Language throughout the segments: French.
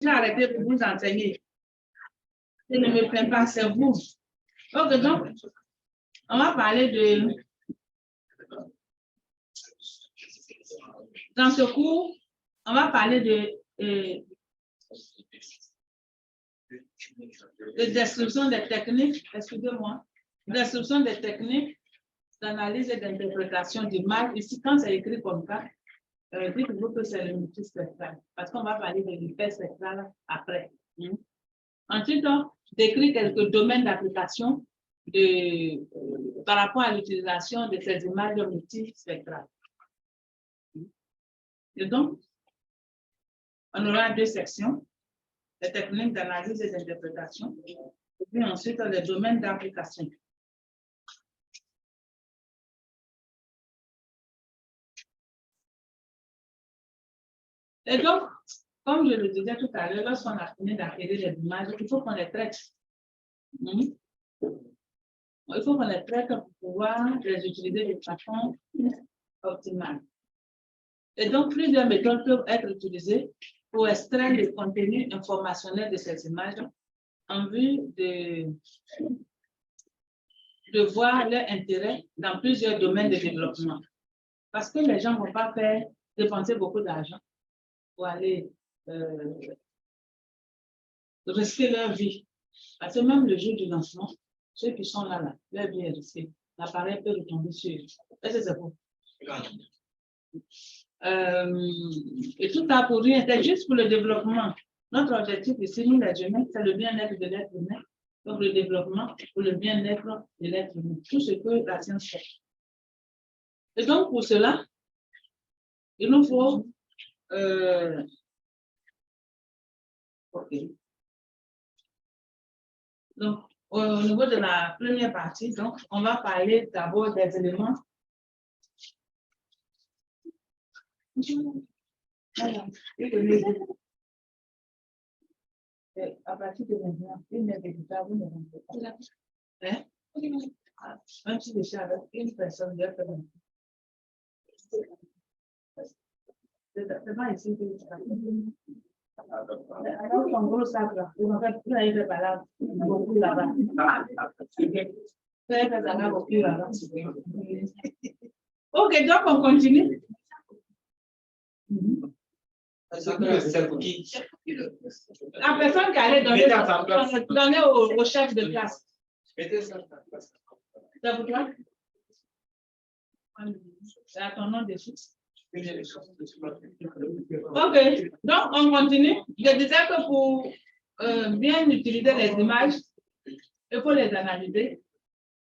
J'ai arrêté pour vous enseigner. Je ne me plains pas, c'est vous. Ok, donc, on va parler de... Dans ce cours, on va parler de description des techniques, excusez-moi, description des techniques d'analyse et d'interprétation d'image. Ici, quand c'est écrit comme ça, dites-vous que c'est le multispectral, parce qu'on va parler de l'hyperspectral après. Ensuite, on décrit quelques domaines d'application par rapport à l'utilisation de ces images multispectrales. Et donc, on aura deux sections, les techniques d'analyse et d'interprétation, et puis ensuite les domaines d'application. Et donc, comme je le disais tout à l'heure, lorsqu'on a fini d'acquérir les images, il faut qu'on les traite. Il faut qu'on les traite pour pouvoir les utiliser de façon optimale. Et donc, plusieurs méthodes peuvent être utilisées pour extraire le contenu informationnel de ces images en vue de voir leur intérêt dans plusieurs domaines de développement. Parce que les gens ne vont pas faire dépenser beaucoup d'argent pour aller risquer leur vie. Parce que même le jour du lancement, ceux qui sont là, leur vie est risquée. L'appareil peut retomber sur eux. Est-ce que c'est bon? Et tout ça pour rien, c'est juste pour le développement. Notre objectif ici, nous les humains, c'est le bien-être de l'être humain. Donc le développement pour le bien-être de l'être humain. Tout ce que la science fait. Et donc pour cela, il nous faut OK. Donc, au niveau de la première partie, donc, on va parler d'abord des éléments. À partir de maintenant, il n'est véritable, vous ne rentrez pas. Hein? Un petit déchet avec une personne de faire. C'est pas ici que alors son gros sac là, ils ont fait plein de balades, beaucoup là-bas. Ok, donc on continue. La personne qui allait donner au chef de classe. C'est pour toi? C'est à ton nom dessus. Ok, donc on continue. Je disais que pour bien utiliser les images, il faut les analyser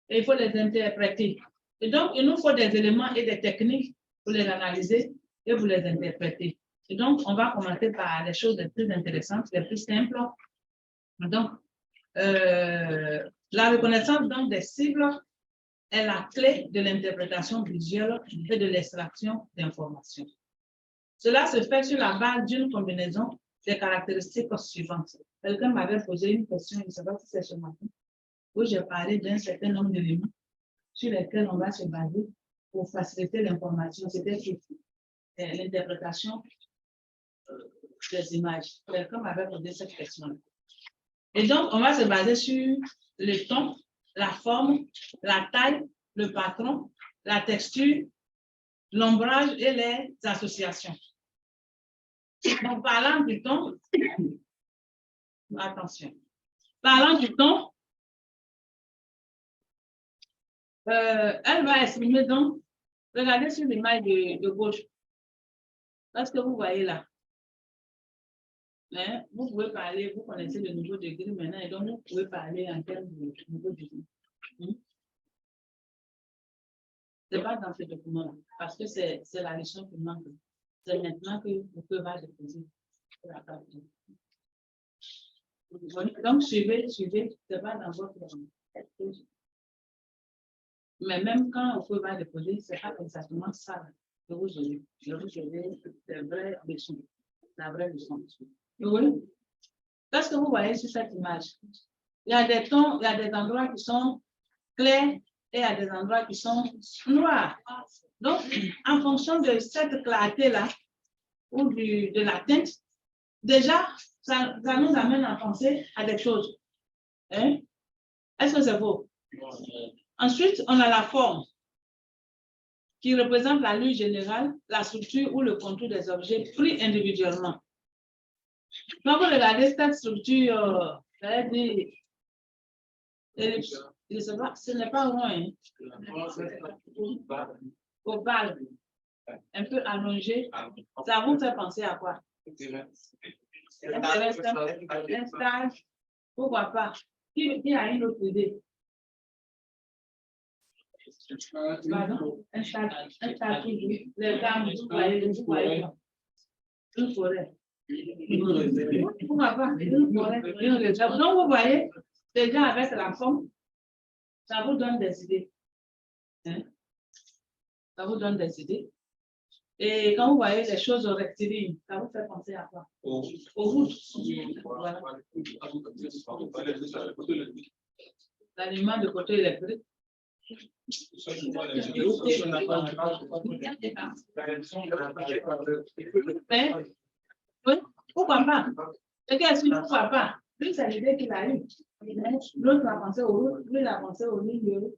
et il faut les interpréter. Et donc, il nous faut des éléments et des techniques pour les analyser et pour les interpréter. Et donc, on va commencer par les choses les plus intéressantes, les plus simples. Donc, la reconnaissance donc, des cibles est la clé de l'interprétation visuelle et de l'extraction d'informations. Cela se fait sur la base d'une combinaison des caractéristiques suivantes. Quelqu'un m'avait posé une question, je ne sais pas si c'est ce matin, où j'ai parlé d'un certain nombre d'éléments sur lesquels on va se baser pour faciliter l'information. C'était l'interprétation des images. Quelqu'un m'avait posé cette question-là. Et donc, on va se baser sur le ton, la forme, la taille, le patron, la texture, l'ombrage et les associations. Donc, parlant du ton, attention. Parlant du ton, elle va exprimer donc, regardez sur l'image de gauche. Est-ce que vous voyez là? Hein? Vous pouvez parler, vous connaissez le niveau de gris maintenant, et donc vous pouvez parler en termes de niveau de gris. Ce n'est pas dans ce document-là, parce que c'est la leçon qui manque. C'est maintenant que vous pouvez va déposer la partie. Donc, suivez, ce n'est pas dans votre. Mais même quand vous pouvez va déposer, ce n'est pas exactement ça que vous aurez. Vous aurez des vraies leçons, la vraie leçon. Oui. Qu'est-ce que vous voyez sur cette image? Il y a des tons, il y a des endroits qui sont clairs et il y a des endroits qui sont noirs. Donc, en fonction de cette clarté-là ou de la teinte, déjà, ça nous amène à penser à des choses. Hein? Est-ce que c'est faux? Ensuite, on a la forme qui représente la ligne générale, la structure ou le contour des objets pris individuellement. Quand vous regardez cette structure, ce n'est pas rond, hein? Ovale, un peu allongé, ça vous fait penser à quoi? Un stage, pourquoi pas? Qui a une autre idée? Pardon? Un stage toujours. Les dames, vous voyez. Une forêt. Pourquoi pas? Une forêt. Donc, vous voyez, déjà avec la forme, ça vous donne des idées. Hein? Ça vous donne des idées. Et quand vous voyez les choses rectilignes, ça vous fait penser à quoi? Au route. Voilà. L'aliment de côté électrique. Mais, oui, pourquoi pas? Pourquoi pas? Lui, c'est l'idée qu'il a eue. L'autre a pensé au route, lui, il a pensé aux lignes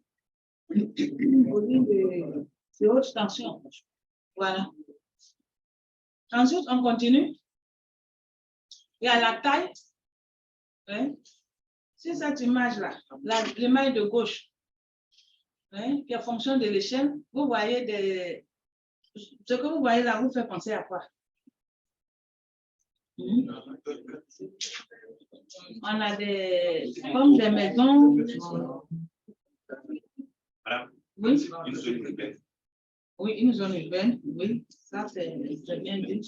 de haute tension. Voilà. Ensuite, on continue. Il y a la taille. Hein? C'est cette image-là, l'image de gauche, hein, qui est en fonction de l'échelle. Vous voyez ce que vous voyez là, vous fait penser à quoi? On a comme des maisons. Oui. Oui, une zone urbaine, oui, ça c'est bien dit.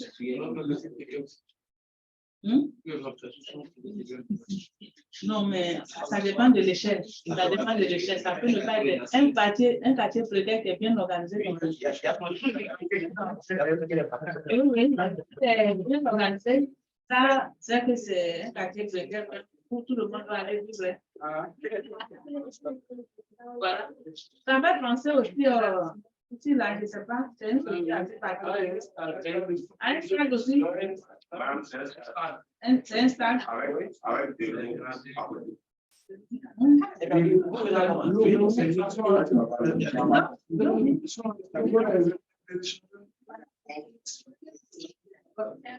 Non, mais ça dépend de l'échelle. Ça dépend de l'échelle. Ça peut ne pas être un quartier précaire qui est bien organisé. Oui, c'est bien organisé. Ça, c'est que c'est un quartier précaire où tout le monde va aller vivre. Voilà. Ça va penser aussi ici, là, je ne sais pas, c'est une société assez particulière. Un stade aussi. C'est un stade.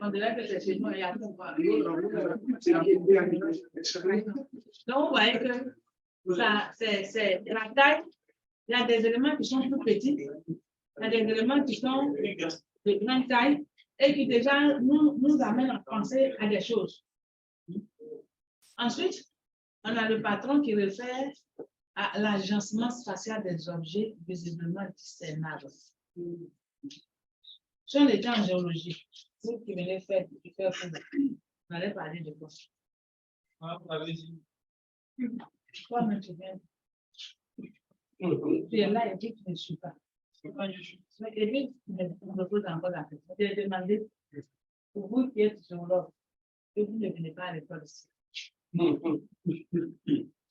On dirait que c'est chez nous, il y a tout. Donc, vous voyez que c'est la taille. Il y a des éléments qui sont plus petits, il y a des éléments qui sont de grande taille et qui déjà nous amènent à penser à des choses. Ensuite, on a le patron qui réfère à l'agencement spatial des objets visiblement discernables. Si on était en géologie, vous qui venez faire on allait parler de quoi? Toi, mais tu viens. Tu es là et tu ne suis pas. Et puis, je me pose encore la question. Je vais demander, pour vous qui êtes géologue, que vous ne venez pas à l'école ici.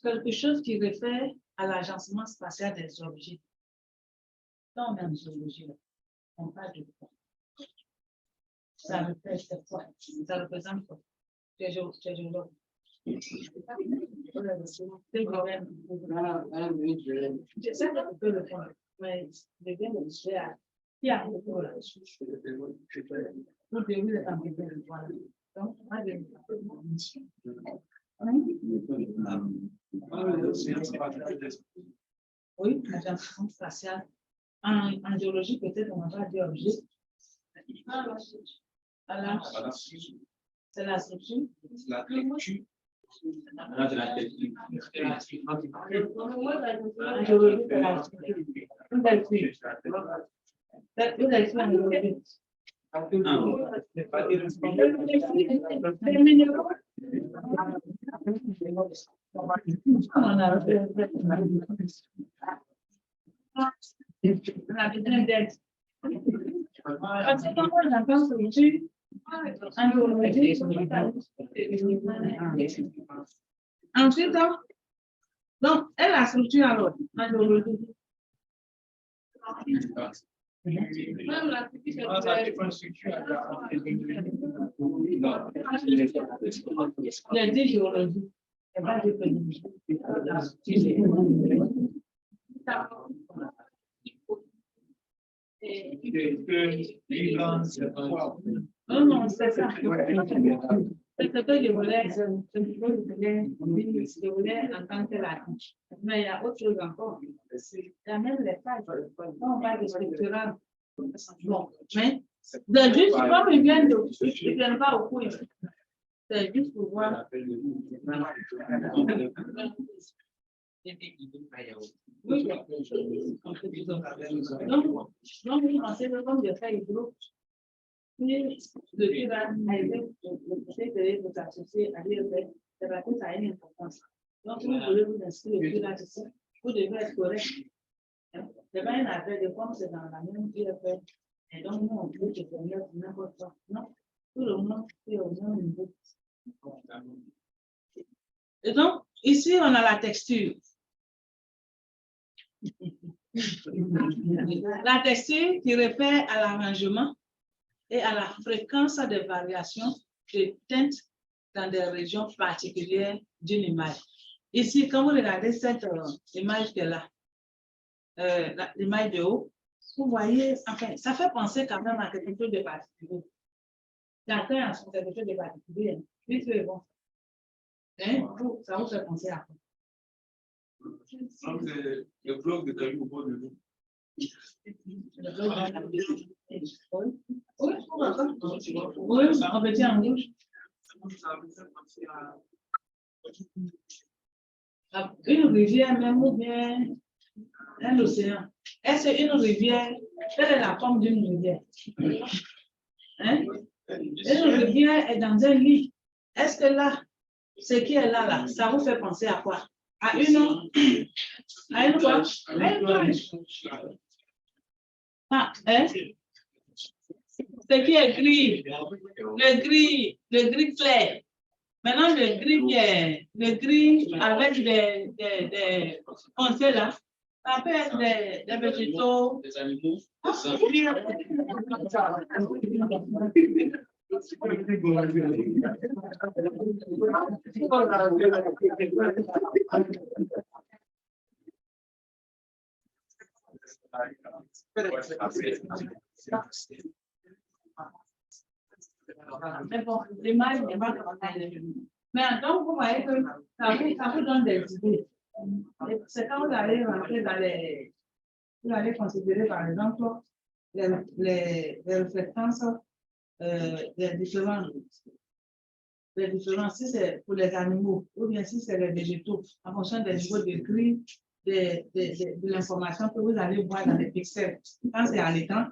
Quelque chose qui réfère à l'agencement spatial des objets. Quand on est en géologie, on parle de quoi? Ça représente quoi? Ça représente quoi? Tu es géologue. Je sais que tu peux le faire, mais je viens de le faire. Qui a beaucoup de choses? Vous devez le faire. Donc, moi, je oui, l'agencement spatial. En géologie, peut-être on va dire objet. C'est la structure. Ensuite, donc, elle a la structure alors, en géologie. Même la petite les 10 géologies. C'est pas de non, non, c'est ça. C'est ce que je voulais entendre là. Mais il y a autre chose encore. Il y a même les pages. On parle de structural. Bon, mais de juste, comme ils viennent pas au cours. C'est juste pour voir. Oui, donc vous pensez que comme je fais le groupe, puis le qui va arriver, de vous associer à l'IEP, c'est parce que ça a une importance. Donc, si vous voulez vous inscrire au plus là-dessus, vous devez être correct. C'est pas une affaire de comme c'est dans la même IEP. Et donc, nous, on peut se permettre n'importe quoi. Non, tout le monde est au même niveau. Et donc, ici, on a la texture. La texture qui réfère à l'arrangement et à la fréquence des variations de teintes dans des régions particulières d'une image. Ici, quand vous regardez cette image qui est là, l'image de haut, vous voyez, enfin, ça fait penser quand même à quelque chose de particulier. Chacun a son quelque chose de particulier. Oui, c'est bon. Hein? Ça vous fait penser à quoi? Le bloc de cailloux au bord de l'eau. Oui, on peut dire en rouge. Une rivière, même ou bien un océan. Est-ce une rivière? Quelle est la forme d'une rivière? Hein? Une rivière est dans un lit. Est-ce que là, ce qui est là, ça vous fait penser à quoi? À une quoi? À une plage. Ah, hein? Ce qui est gris, le gris clair. Maintenant, le gris avec des foncés là, ça peut être des végétaux. Des animaux. Mais bon, l'image n'est pas comme ça. Mais donc, vous voyez que ça vous donne des idées. C'est quand vous allez rentrer dans les... Vous allez considérer, par exemple, les références des différents, si c'est pour les animaux, ou bien si c'est les végétaux, en fonction des niveaux de gris, de l'information que vous allez voir dans les pixels. Quand c'est à l'écran,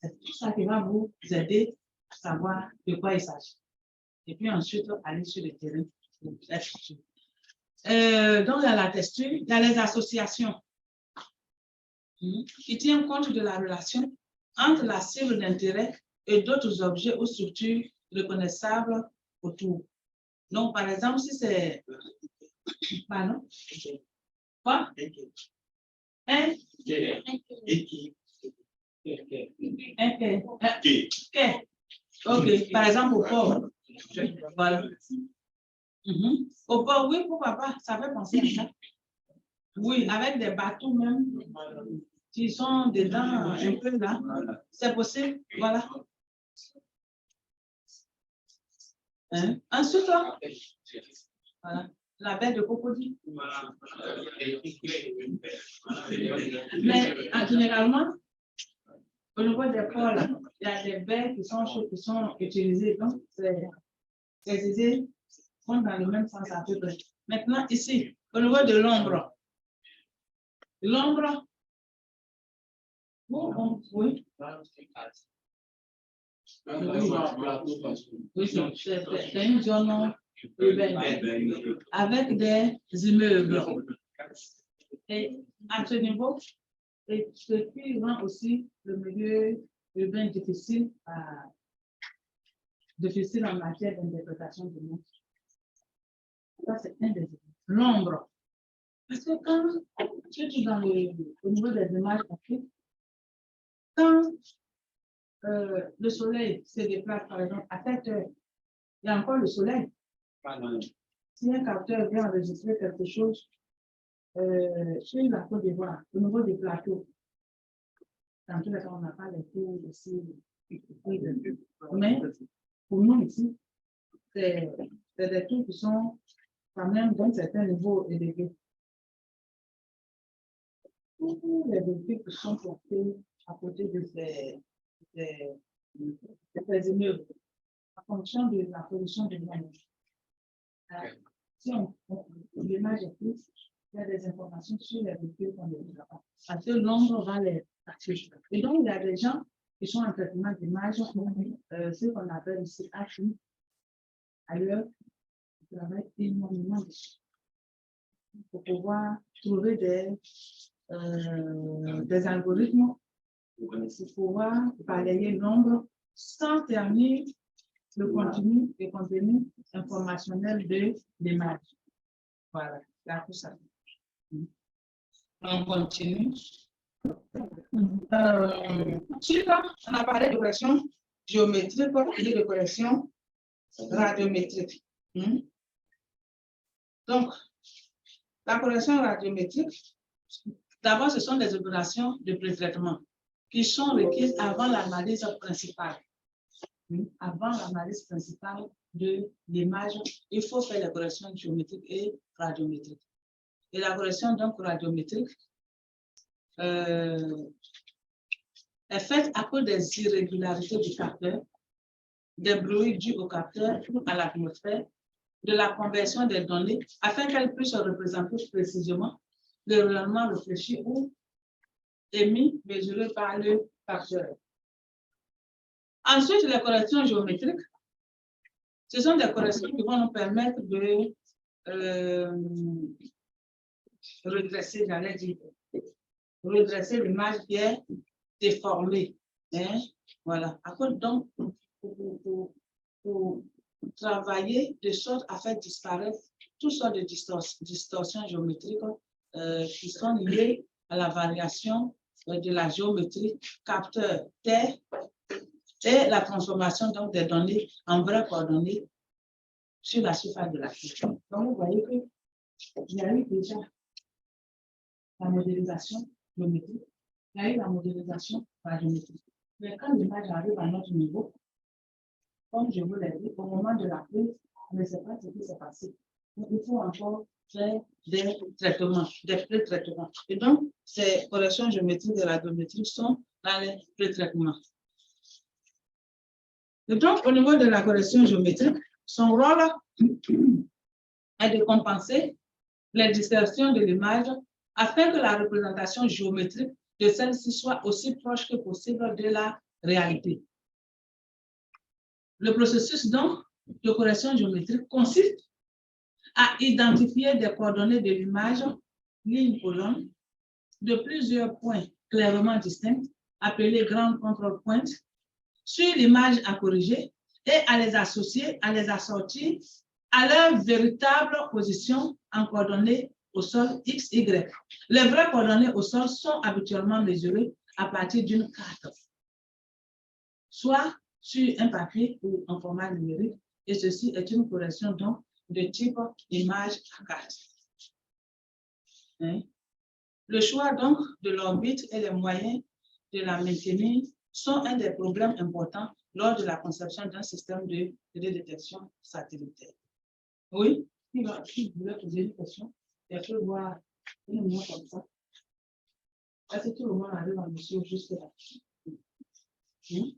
c'est tout ça qui va vous aider à savoir de quoi il s'agit. Et puis ensuite, aller sur le terrain. Donc, il y a la texture, il y a les associations qui tiennent compte de la relation entre la cible d'intérêt et d'autres objets ou structures reconnaissables autour. Donc, par exemple, si c'est... Pardon? Quoi? Un? Ok, par exemple, au port. Voilà. Au port, oui, pourquoi pas? Ça fait penser à ça. Oui, avec des bateaux même qui sont dedans un peu là. C'est possible, voilà. Hein? Ensuite, voilà, la baie de crocodile. Mais généralement, au niveau des ports, là, il y a des baies qui sont utilisées. Donc, ces idées vont dans le même sens à peu près. Maintenant, ici, au niveau de l'ombre. L'ombre, oui. Oui, c'est une zone urbaine avec des immeubles. Et à ce niveau, ce qui rend aussi le milieu urbain difficile en matière d'interprétation du monde. Ça, c'est un des exemples. L'ombre. Parce que quand tu es au niveau des images graphiques, quand le soleil se déplace, par exemple, à 7 heures, il y a encore le soleil. Si un capteur vient enregistrer quelque chose sur la Côte d'Ivoire, au niveau des plateaux, dans tous les cas, on n'a pas les taux aussi. Mais pour nous ici, c'est des taux qui sont quand même d'un certain niveau élevé. Tous les véhicules qui sont portés à côté de ces immeubles, en fonction de la pollution de l'image. Si l'image est plus, il y a des informations sur les véhicules qu'on ne voit pas. Parce que l'ombre va les afficher. Et donc, il y a des gens qui sont en traitement d'image, ce qu'on appelle ici HI. Ailleurs, ils travaillent énormément dessus pour pouvoir trouver des algorithmes pour pouvoir balayer l'ombre sans ternir le contenu informationnel de l'image. Voilà, là tout ça. On continue. Ensuite, on a parlé de correction géométrique et de correction radiométrique. Donc, la correction radiométrique, d'abord, ce sont des opérations de pré-traitement qui sont requises avant l'analyse principale. Avant l'analyse principale de l'image, il faut faire les corrections géométriques et radiométriques. Et la correction donc radiométrique est faite à cause des irrégularités du capteur, des bruits dus au capteur ou à l'atmosphère, de la conversion des données, afin qu'elles puissent représenter précisément le rayonnement réfléchi ou émis, mesuré par le capteur. Ensuite, les corrections géométriques, ce sont des corrections qui vont nous permettre de redresser, j'allais dire, redresser l'image qui est déformée. Voilà. Après, donc, pour travailler de sorte à faire disparaître toutes sortes de distorsions géométriques qui sont liées à la variation de la géométrie capteur terre et la transformation donc des données en vraies coordonnées sur la surface de la Terre. Donc, vous voyez qu'il y a eu déjà la modélisation géométrique, il y a eu la modélisation radiométrique. Mais quand l'image arrive à notre niveau, comme je vous l'ai dit, au moment de la prise, on ne sait pas ce qui s'est passé. Donc, il faut encore faire des traitements, des pré-traitements. Et donc, ces corrections géométriques et radiométriques sont dans les pré-traitements. Et donc, au niveau de la correction géométrique, son rôle est de compenser les distorsions de l'image afin que la représentation géométrique de celle-ci soit aussi proche que possible de la réalité. Le processus donc de correction géométrique consiste à identifier des coordonnées de l'image, ligne-colonne, de plusieurs points clairement distincts, appelés grands contrôle-points, sur l'image à corriger et à les associer, à les assortir à leur véritable position en coordonnées au sol X, Y. Les vraies coordonnées au sol sont habituellement mesurées à partir d'une carte, soit sur un papier ou en format numérique, et ceci est une correction donc de type image à carte. Le choix donc de l'orbite et les moyens de la maintenir sont un des problèmes importants lors de la conception d'un système de détection satellitaire. Oui, qui voulait poser une question, il peut voir une main comme ça. Est-ce que tout le monde arrive à monsieur juste là? Qui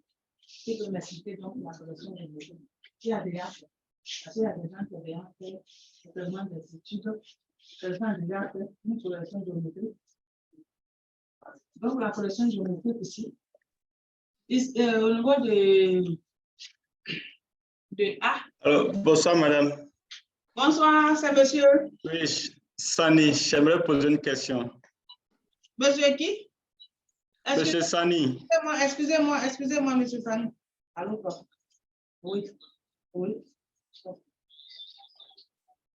peut m'expliquer donc la correction de l'orbite? Qui a déjà fait? Parce qu'il y a des gens qui ont déjà fait simplement des études, quelqu'un a déjà fait une correction géométrique. Donc, la correction géométrique ici, au niveau de A. Alors, bonsoir, madame. Bonsoir, c'est monsieur. Oui, Sani, j'aimerais poser une question. Monsieur qui? Monsieur Sani. Excusez-moi, monsieur Sani. Allô, papa. Oui, oui.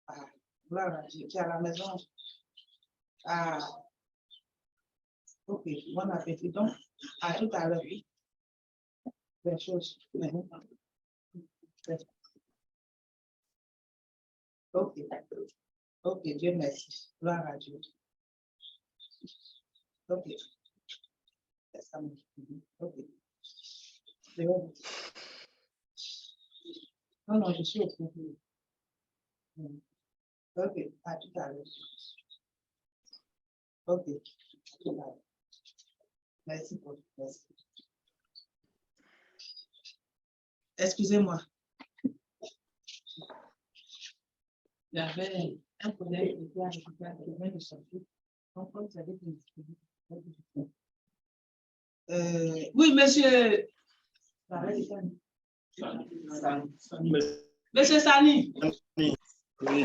Ah, voilà, qui est à la maison. Ah, ok, bon appétit. Donc, À tout à l'heure. Des choses. Ok. Ok, Dieu merci. Gloire à Dieu. Ok. Ok. C'est bon. Non, non, je suis au courant. Ok, à tout à l'heure. Ok. Merci pour merci. Excusez-moi. Il y avait un collègue qui était à l'hôpital qui vient de sortir. Donc, comme vous savez, oui, monsieur. Monsieur Sani. Oui.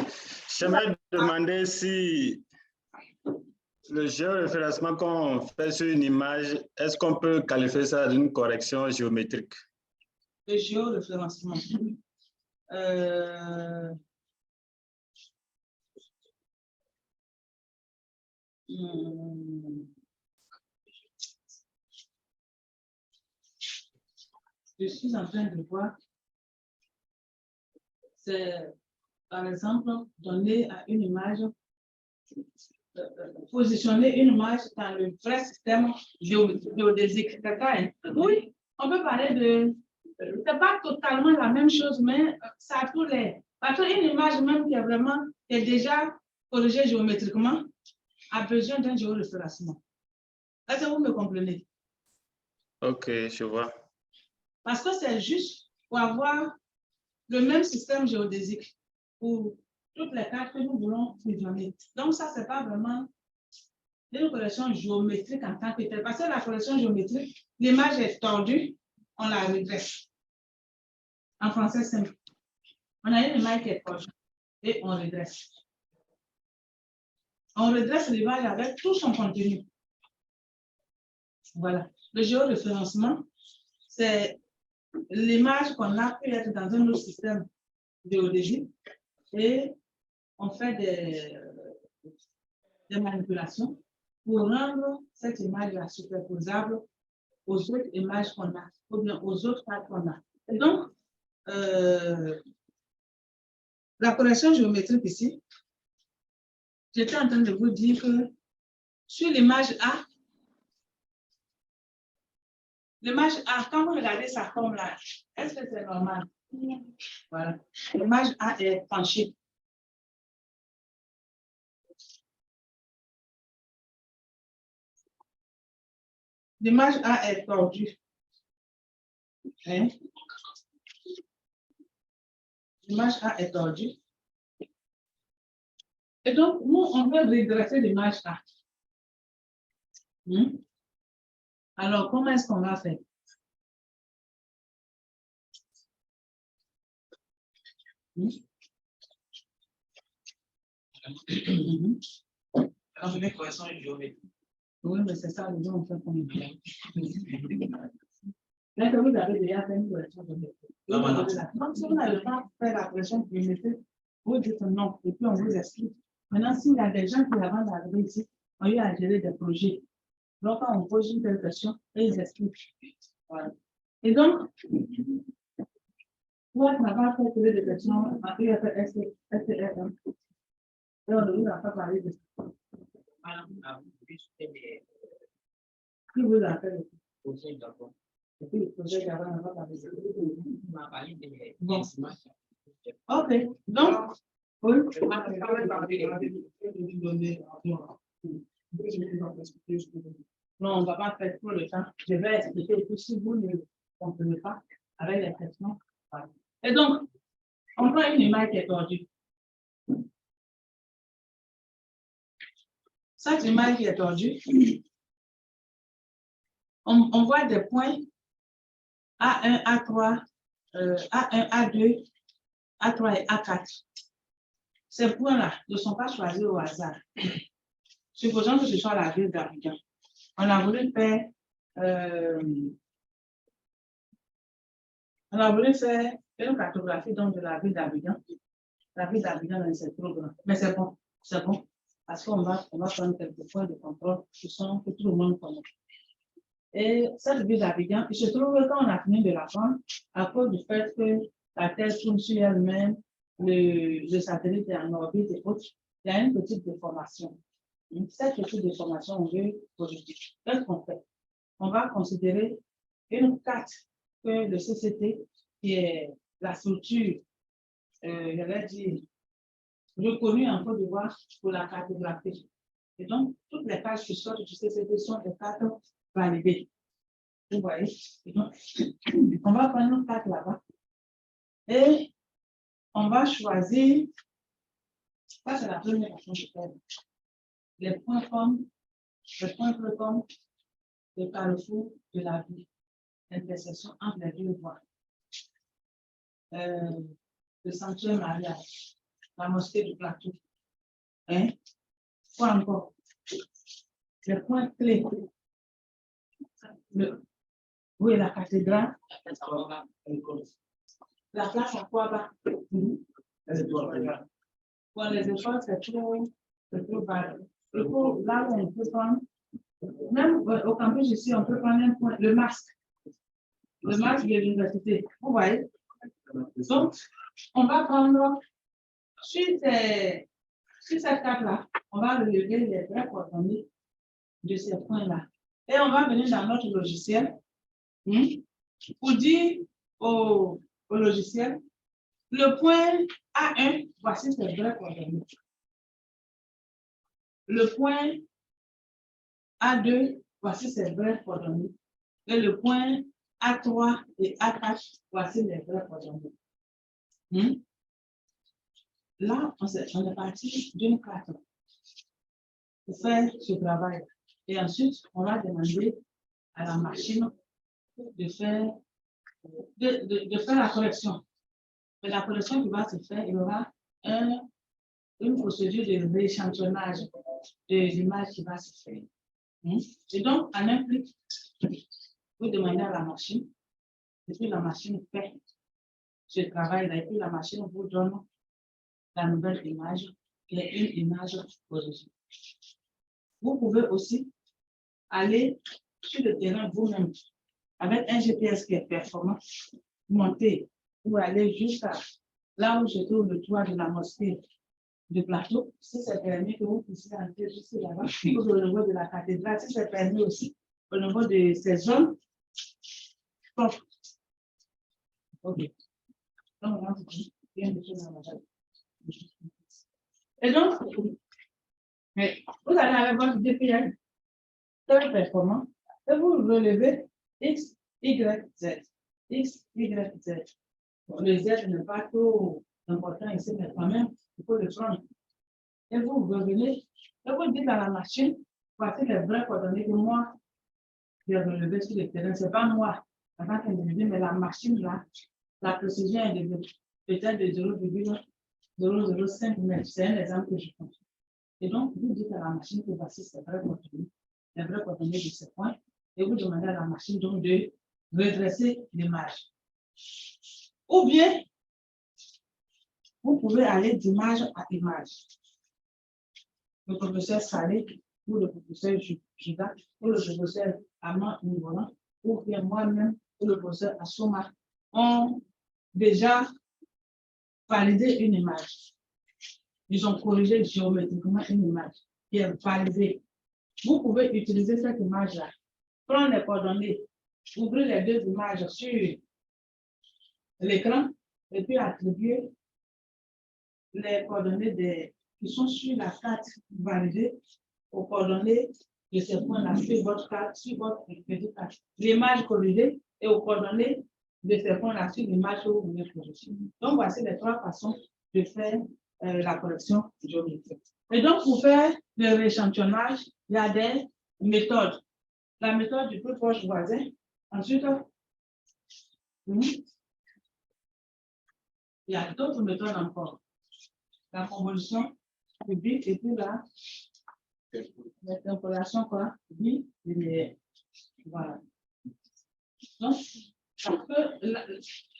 J'aimerais demander si le géoréférencement qu'on fait sur une image, est-ce qu'on peut qualifier ça d'une correction géométrique? Le géoréférencement. Je suis en train de voir. C'est, par exemple, donner à une image, positionner une image dans le vrai système géodésique. Oui, on peut parler de... C'est pas totalement la même chose, mais ça a tous les... Parce qu'une image même qui est déjà corrigée géométriquement a besoin d'un géoréférencement. Est-ce que vous me comprenez? Ok, je vois. Parce que c'est juste pour avoir le même système géodésique pour toutes les cartes que nous voulons fusionner. Donc, ça, c'est pas vraiment une correction géométrique en tant que telle. Parce que la correction géométrique, l'image est tordue, on la redresse. En français simple. On a une image qui est tordue et on redresse. On redresse l'image avec tout son contenu. Voilà. Le géoréférencement, c'est l'image qu'on a pu être dans un autre système géodésique et on fait des manipulations pour rendre cette image superposable aux autres images qu'on a, ou bien aux autres cartes qu'on a. Et donc, la correction géométrique ici, j'étais en train de vous dire que sur l'image A, quand vous regardez sa forme là, est-ce que c'est normal? Voilà. L'image A est penchée. L'image A est tordue. Hein? L'image A est tordue. Et donc, nous, on veut redresser l'image A. Alors, comment est-ce qu'on va faire? Alors, je mets correction géométrique. Oui, mais c'est ça, le nom, on fait comme là que vous avez déjà fait une correction géométrique. Donc, si vous n'avez pas fait la correction géométrique, vous dites non, et puis on vous explique. Maintenant, s'il y a des gens qui, avant d'arriver ici, ont eu à gérer des projets, donc quand on pose une telle question, ils expliquent. Voilà. Et donc, toi, tu n'as pas fait poser des questions, après, il a fait STRM. Et on ne vous a pas parlé de ça. Qui vous a fait et puis le projet d'avant, on n'a pas parlé de ça. Bon. Ok. Donc, oui. Non, on ne va pas faire tout le temps. Je vais expliquer. Et puis, si vous ne comprenez pas avec les questions. Voilà. Et donc, on prend une image qui est tordue. Cette image qui est tordue, on voit des points A1, A3, A1, A2, A3 et A4. Ces points-là ne sont pas choisis au hasard. Supposons que ce soit la ville d'Abidjan. On a voulu faire une cartographie donc, de la ville d'Abidjan. La ville d'Abidjan, c'est trop grand. Mais c'est bon, parce qu'on va prendre quelques points de contrôle qui sont que tout le monde connaît. Et cette ville d'Abidjan, il se trouve que quand on a fini de la prendre, à cause du fait que la Terre tourne sur elle-même, le satellite est en orbite et autres, il y a une petite déformation. Cette petite déformation, on veut corriger. Qu'est-ce qu'on fait? On va considérer une carte que le CCT, qui est la structure, je vais dire, reconnue en Côte d'Ivoire pour la cartographie. Et donc, toutes les cartes qui sortent du CCT sont des cartes validées. Vous voyez? Et donc, on va prendre une carte là-bas et on va choisir, ça c'est la première façon de faire, les points formes, les points clés comme le carrefour de la vie, l'intersection entre les deux voies, le sanctuaire mariage, la mosquée du plateau. Hein? Quoi encore? Les points clés. Oui, la cathédrale. La place à quoi bas? Pour les écoles, c'est trop bas. Là où on peut prendre, même au campus ici, on peut prendre un point, le masque de l'université. Vous voyez? Donc, on va prendre sur cette carte-là, on va relever les vraies coordonnées de ces points-là. Et on va venir dans notre logiciel pour dire au logiciel, le point A1, voici ses vraies coordonnées. Le point A2, voici ses vraies coordonnées. Et le point A3 et A4, voici les vraies coordonnées. Là, on est parti d'une carte pour faire ce travail. Et ensuite, on va demander à la machine de faire la correction. Mais la correction qui va se faire, il y aura une procédure de rééchantillonnage de l'image qui va se faire. Et donc, en un clic, vous demandez à la machine, et puis la machine fait ce travail-là, et puis la machine vous donne la nouvelle image, qui est une image corrigée. Vous pouvez aussi aller sur le terrain vous-même avec un GPS qui est performant, monter ou aller jusqu'à là où se trouve le toit de la mosquée de plateau, si c'est permis que vous puissiez entrer jusque là-bas, ou au niveau de la cathédrale, si c'est permis aussi au niveau de ces zones. Ok. Donc, on va bien de choses dans la. Et donc, vous allez avec votre DPL très performant et vous relevez X, Y, Z. X, Y, Z. Bon, le Z n'est pas trop important ici, mais quand même, il faut le prendre. Et vous revenez, et vous dites à la machine, voici les vraies coordonnées que moi, j'ai relevées sur le terrain. Ce n'est pas moi, en tant qu'individu, mais la machine là, la précision est de peut-être de 0,005 mètres. C'est un exemple que je prends. Et donc, vous dites à la machine que voici ces vraies coordonnées, les vraies coordonnées de ce point, et vous demandez à la machine donc de redresser l'image. Ou bien, vous pouvez aller d'image à image. Le professeur Salé, ou le professeur Judas, ou le professeur Amand Nivolan, ou bien moi-même, ou le professeur Assouma, ont déjà validé une image. Ils ont corrigé géométriquement une image qui est validée. Vous pouvez utiliser cette image-là, prendre les coordonnées, ouvrir les deux images sur l'écran et puis attribuer les coordonnées qui sont sur la carte validée aux coordonnées de ces points-là sur votre carte, sur votre carte. L'image corrigée et aux coordonnées de ces points-là sur l'image que vous voulez corriger. Donc, voici les trois façons de faire la correction géométrique. Et donc, pour faire le rééchantillonnage, il y a des méthodes. La méthode du plus proche voisin. Ensuite, il y a d'autres méthodes encore. La convolution publique et puis l'interpolation quoi? Bilinéaire. Voilà. Donc, parce que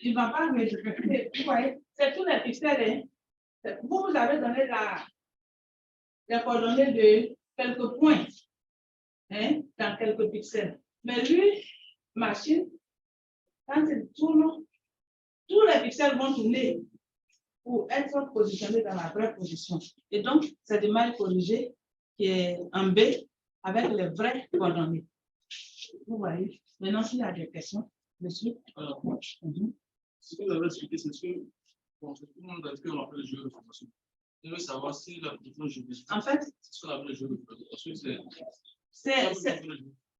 il ne va pas me répéter. Vous voyez, c'est tous les pixels. Vous avez donné les coordonnées de quelques points dans quelques pixels. Mais lui, machine, quand il tourne, tous les pixels vont tourner pour être positionnés dans la vraie position. Et donc, c'est l'image corrigée qui est en B avec les vraies coordonnées. Vous voyez. Maintenant, s'il y a des questions, monsieur. Ce que vous avez expliqué, c'est que bon, tout le monde a dit qu'on appelle le jeu de formation. Je veux savoir si la position géométrique. En fait, c'est ce qu'on appelle le jeu de formation.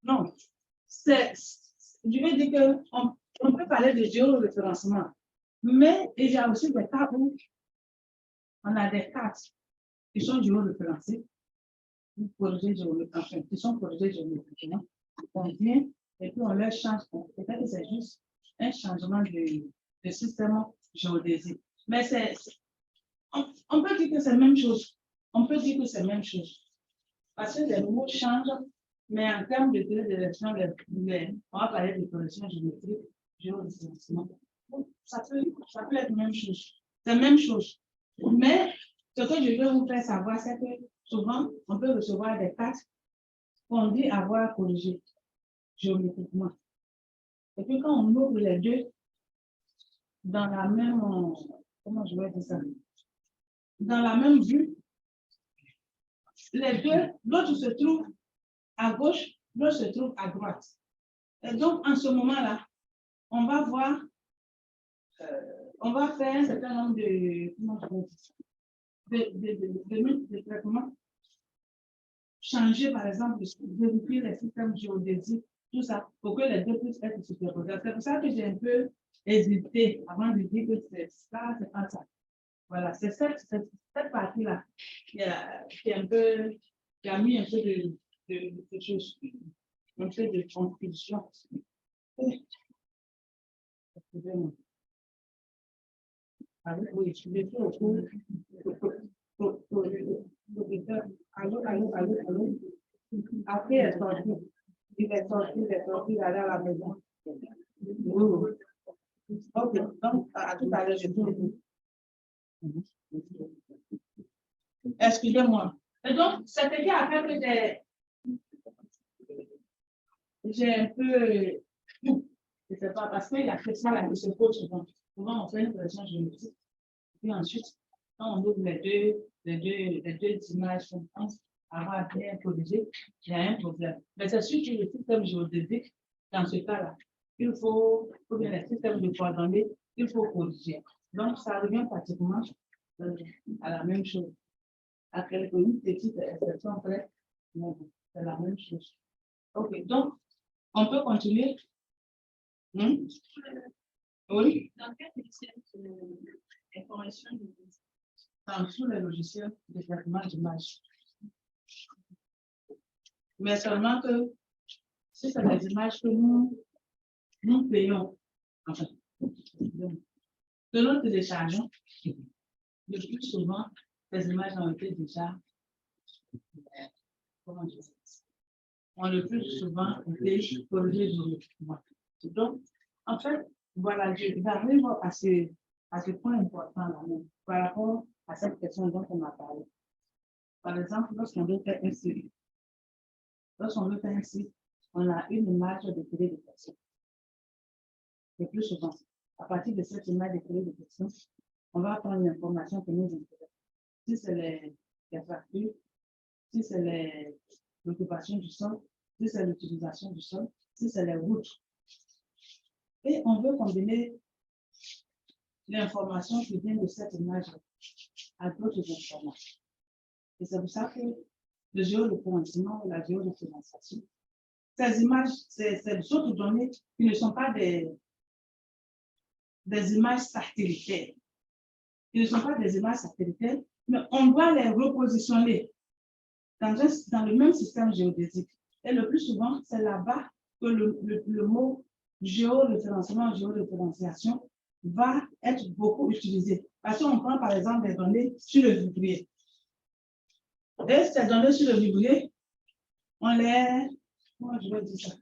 Non, je veux dire qu'on peut parler de géoréférencement, mais il y a aussi des cas où on a des cartes qui sont géoréférencées, qui sont corrigées géométriquement. On vient et puis on leur change. Peut-être que c'est juste un changement de système géodésique. Mais on peut dire que c'est la même chose. On peut dire que c'est la même chose. Parce que les mots changent, mais en termes de durée d'élection, on va parler de correction géométrique, géoréférencement. Ça peut être la même chose. C'est la même chose. Mais ce que je veux vous faire savoir, c'est que souvent, on peut recevoir des cartes qu'on dit avoir corrigées géométriquement. Et puis quand on ouvre les deux dans la même, comment je vais dire ça? Dans la même vue, les deux, l'autre se trouve à gauche, l'autre se trouve à droite. Et donc, en ce moment-là, on va voir, on va faire un certain nombre de traitements. Changer, par exemple, vérifier les systèmes géodésiques, tout ça, pour que les deux puissent être superposés. C'est pour ça que j'ai un peu hésité avant de dire que c'est ça, c'est pas ça. Voilà, c'est cette partie-là qui a mis un peu de choses, un peu de confusion. Oui, je vais faire au cours. Allô. Après, elle est sortie. Il est sorti, d'aller à la maison. Oui. Ok, donc, à tout à l'heure, je vous. Excusez-moi. Et donc, c'était bien après que j'ai un peu. Je ne sais pas, parce qu'il y a question là qui se pose souvent. Souvent, on fait une correction géométrique. Puis ensuite, quand on ouvre les deux images qu'on pense avoir bien corrigé, il y a un problème. Mais c'est sûr que le système géodésique, dans ce cas-là, il faut, pour bien le système de coordonnées, il faut corriger. Donc, ça revient pratiquement à la même chose. À quelques petites exceptions près, c'est la même chose. OK, donc, on peut continuer. Oui. Dans quel logiciel d'information Dans tous les logiciels de traitement d'image. Mais seulement que si c'est des images que nous payons, enfin, que nous téléchargeons, le plus souvent, les images ont été déjà, comment dire, ont le plus souvent été corrigées géométriquement. Donc, en fait, voilà, j'arrive à ce point important là, par rapport à cette question dont on a parlé. Par exemple, lorsqu'on veut faire un site, on a une image de télédétection. Le plus souvent, à partir de cette image de télédétection, on va prendre l'information que nous intéresse. Si c'est les fractures, si c'est l'occupation du sol, si c'est l'utilisation du sol, si c'est les routes. Et on veut combiner l'information qui vient de cette image à d'autres informations. Et c'est pour ça que le géoréférencement ou la géoréférenciation, ces images, ces autres données qui ne sont pas des images satellitaires. Ils ne sont pas des images satellitaires, mais on doit les repositionner dans le même système géodésique. Et le plus souvent, c'est là-bas que le mot géoréférencement, géoréférenciation va être beaucoup utilisé. Parce qu'on prend par exemple des données sur le vivrier. Et ces données sur le vivrier, comment je vais dire ça?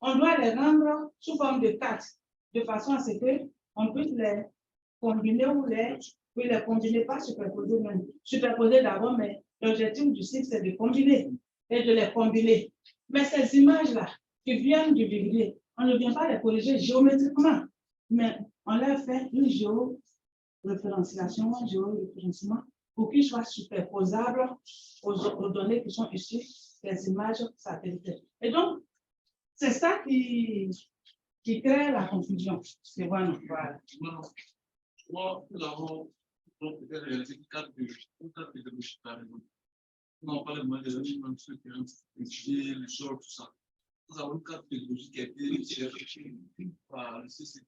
On doit les rendre sous forme de cartes, de façon à ce qu'on puisse les combiner ou les combiner, pas superposer même. Superposer d'abord, mais l'objectif du site, c'est de combiner et de les combiner. Mais ces images-là, qui viennent du degré, on ne vient pas les corriger géométriquement, mais on leur fait une géoréférenciation, un géoréférencement pour qu'ils soient superposables aux données qui sont issues des images satellitaires. Et donc, c'est ça qui crée la confusion. C'est voilà. Moi, nous avons peut-être réalisé 4 pédagogies par exemple. On parle de l'animation sur le terrain, le sol, tout ça. Nous avons 4 pédagogies qui a été cherchées par le CCP.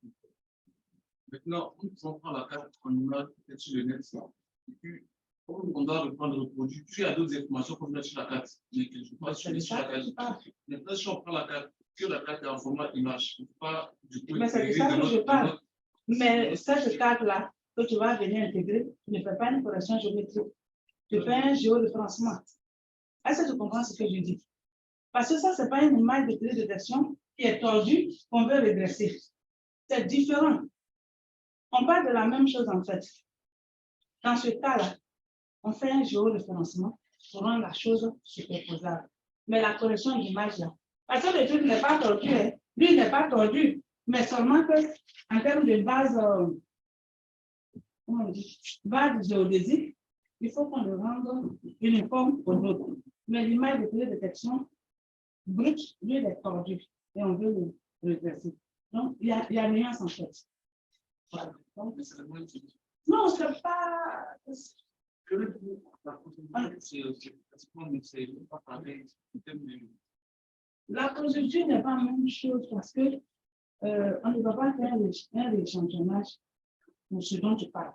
Maintenant, on prend la carte en image peut-être sur le net, et puis on doit reprendre le produit. Puis il y a d'autres informations qu'on met sur la carte, mais que je ne peux pas sur la carte. Maintenant, si on prend la carte, que la carte est en format image, on ne peut pas du coup. Mais c'est de ça que je parle. Mais cette carte-là, que tu vas venir intégrer, tu ne fais pas une correction géométrique. Tu fais un géoréférencement. Est-ce que tu comprends ce que je dis? Parce que ça, ce n'est pas une image de télédétection qui est tordue qu'on veut redresser. C'est différent. On parle de la même chose en fait. Dans ce cas-là, on fait un géoréférencement pour rendre la chose superposable. Mais la correction d'image là, parce que le truc n'est pas tordu, hein. Lui n'est pas tordu, mais seulement que en termes de base, comment on dit, base géodésique, il faut qu'on le rende uniforme aux autres. Mais l'image de télédétection brute, lui, il est tordu et on veut le redresser. Donc, il y a nuance en fait. Voilà. Donc, non, c'est pas. La procédure n'est pas la même chose parce que on ne va pas faire un rééchantillonnage pour ce dont tu parles.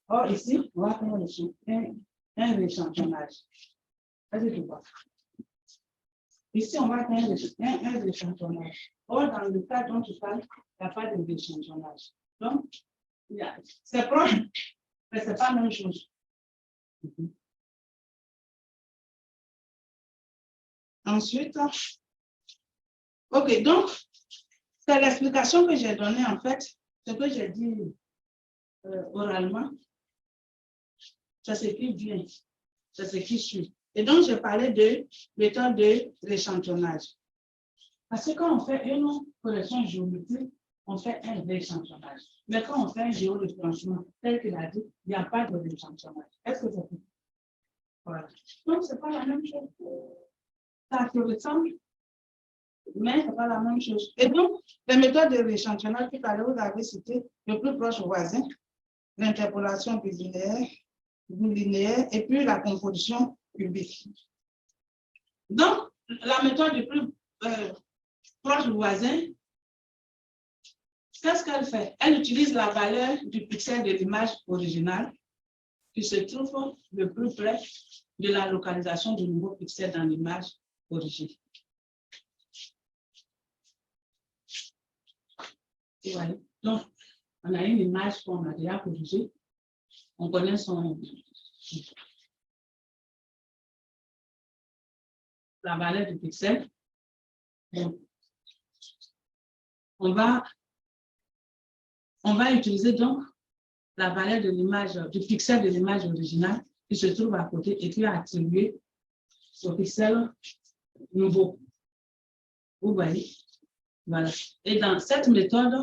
Or, ici, on va faire un rééchantillonnage. Vas-y, tu vois. Ici, on va faire un rééchantillonnage. Or, dans le cas dont tu parles, il n'y a pas de rééchantillonnage. Donc, c'est proche, mais ce n'est pas la même chose. Ensuite, ok, donc, c'est l'explication que j'ai donnée en fait, ce que j'ai dit oralement, ça s'écrit bien, ça s'écrit suit. Et donc, j'ai parlé de méthode de rééchantillonnage. Parce que quand on fait une correction géométrique, on fait un rééchantillonnage. Mais quand on fait un géoréférencement, tel qu'il a dit, il n'y a pas de rééchantillonnage. Est-ce que c'est tout? Voilà. Donc, ce n'est pas la même chose. Ça se ressemble, mais ce n'est pas la même chose. Et donc, les méthodes de rééchantillonnage, tout à l'heure, vous avez cité le plus proche voisin, l'interpolation bilinéaire et puis la composition cubique. Donc, la méthode du plus proche voisin, qu'est-ce qu'elle fait? Elle utilise la valeur du pixel de l'image originale qui se trouve le plus près de la localisation du nouveau pixel dans l'image origine. Voilà. Donc, on a une image qu'on a déjà corrigée. On connaît la valeur du pixel. Donc, on va utiliser donc la valeur de l'image, du pixel de l'image originale qui se trouve à côté et puis attribuer au pixel nouveau. Vous voyez? Voilà. Et dans cette méthode,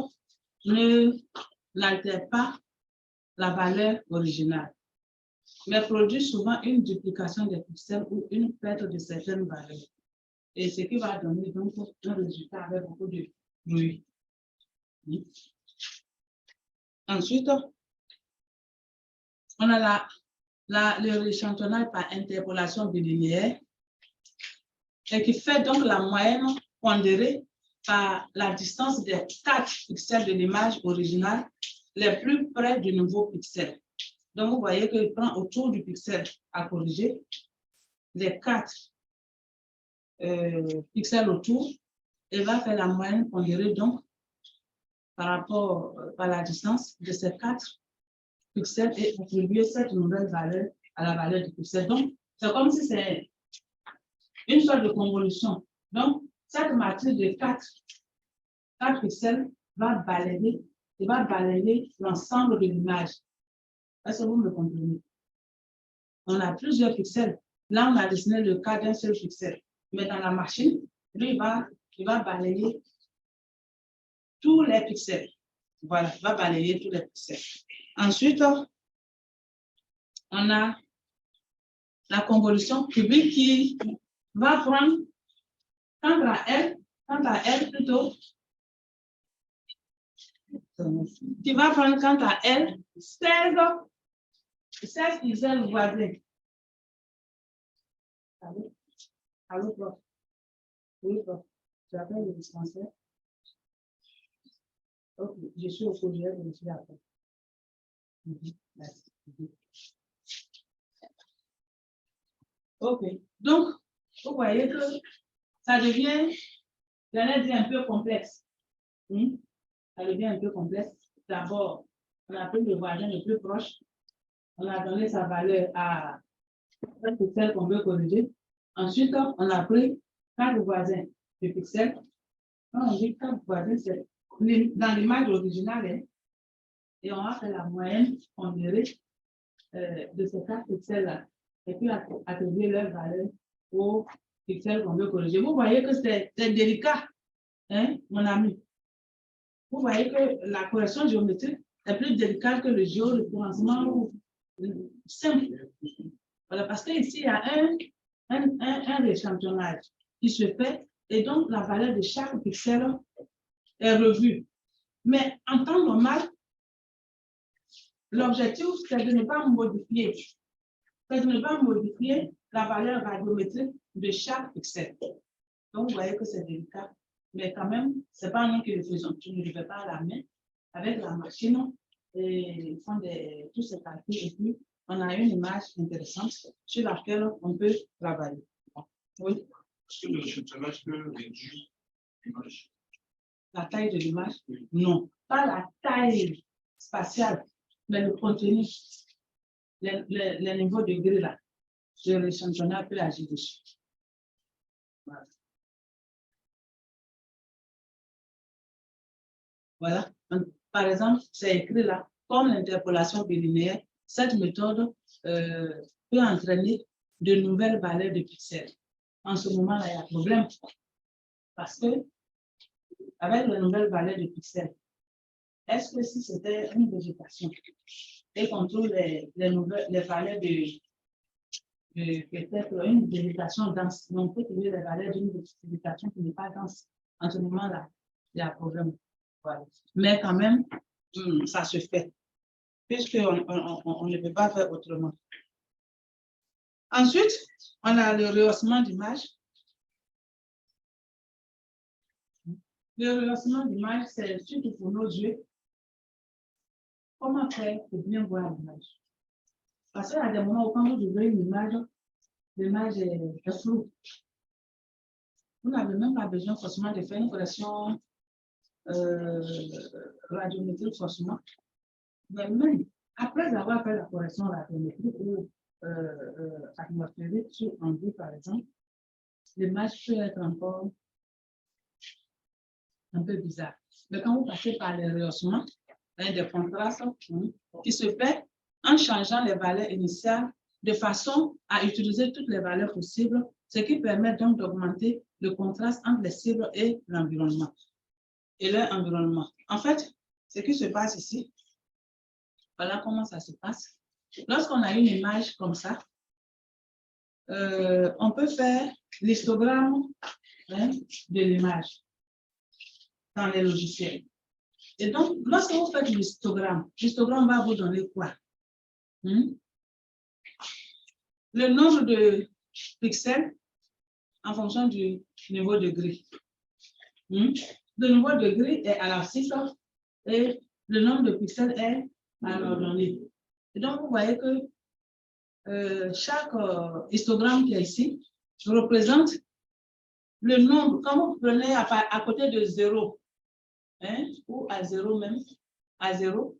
ne n'altère pas la valeur originale, mais produit souvent une duplication des pixels ou une perte de certaines valeurs. Et ce qui va donner donc un résultat avec beaucoup de bruit. Ensuite, on a le rééchantillonnage par interpolation bilinéaire et qui fait donc la moyenne pondérée par la distance des 4 pixels de l'image originale les plus près du nouveau pixel. Donc, vous voyez qu'il prend autour du pixel à corriger les 4 pixels autour et va faire la moyenne pondérée donc par rapport à la distance de ces 4 pixels et attribuer cette nouvelle valeur à la valeur du pixel. Donc, c'est comme si c'est une sorte de convolution. Donc, cette matrice de 4 pixels va balayer l'ensemble de l'image. Est-ce que vous me comprenez? On a plusieurs pixels. Là, on a dessiné le cas d'un seul pixel. Mais dans la machine, lui, il va il va balayer tous les pixels. Voilà, il va balayer tous les pixels. Ensuite, on a la convolution publique qui va prendre, quant à elle plutôt, qui va prendre quant à elle 16 pixels voisins. Allô, prof. Oui, prof. Tu appelles le dispensaire? Ok, je suis au projet, je suis après. Merci. Ok, donc, vous voyez que ça devient, un peu complexe. Ça devient un peu complexe. D'abord, on a pris le voisin le plus proche. On a donné sa valeur à celle qu'on veut corriger. Ensuite, on a pris 4 voisins de pixels. Quand on dit 4 voisins, c'est dans l'image originale. Hein, et on va faire la moyenne pondérée de ces 4 pixels-là. Et puis attribuer leur valeur aux pixels qu'on veut corriger. Vous voyez que c'est délicat, hein, mon ami. Vous voyez que la correction géométrique est plus délicate que le géoréférencement simple. Voilà, parce qu'ici, il y a un rééchantillonnage qui se fait et donc la valeur de chaque pixel est revue. Mais en temps normal, l'objectif, c'est de ne pas modifier. C'est de ne pas modifier la valeur radiométrique de chaque pixel. Donc, vous voyez que c'est délicat. Mais quand même, ce n'est pas nous qui le faisons. Tu ne le fais pas à la main. Avec la machine, et ils font tous ces calculs et puis on a une image intéressante sur laquelle on peut travailler. Oui. Est-ce que le échantillonnage peut réduire l'image? La taille de l'image? Non. Pas la taille spatiale, mais le contenu. Les niveaux de gris là. L'échantillonnage peut agir dessus. Voilà. Voilà. Par exemple, c'est écrit là, comme l'interpolation bilinéaire, cette méthode peut entraîner de nouvelles valeurs de pixels. En ce moment-là, il y a un problème. Parce que, avec les nouvelles valeurs de pixels, est-ce que si c'était une végétation et qu'on trouve les valeurs de peut-être une végétation dense, on peut trouver les valeurs d'une végétation qui n'est pas dense. En ce moment-là, il y a un problème. Voilà. Mais quand même, ça se fait, puisqu'on ne peut pas faire autrement. Ensuite, on a le rehaussement d'image. Le rehaussement d'image, c'est surtout pour nos yeux. Comment faire pour bien voir l'image? Parce qu'il y a des moments où quand vous ouvrez une image, l'image est floue. Vous n'avez même pas besoin forcément de faire une correction radiométrique forcément. Mais même après avoir fait la correction radiométrique ou atmosphérique sur un vue, par exemple, l'image peut être encore un peu bizarre. Mais quand vous passez par les rehaussements, des contrastes qui se fait en changeant les valeurs initiales de façon à utiliser toutes les valeurs possibles, ce qui permet donc d'augmenter le contraste entre les cibles et l'environnement. Et leur environnement. En fait, ce qui se passe ici, voilà comment ça se passe. Lorsqu'on a une image comme ça, on peut faire l'histogramme de l'image dans les logiciels. Et donc, lorsque vous faites l'histogramme va vous donner quoi? Le nombre de pixels en fonction du niveau de gris. Le niveau de gris est à l'abscisse et le nombre de pixels est à l'ordonnée. Et donc, vous voyez que chaque histogramme qui est ici représente le nombre, quand vous prenez à côté de 0, ou à 0 même, à 0,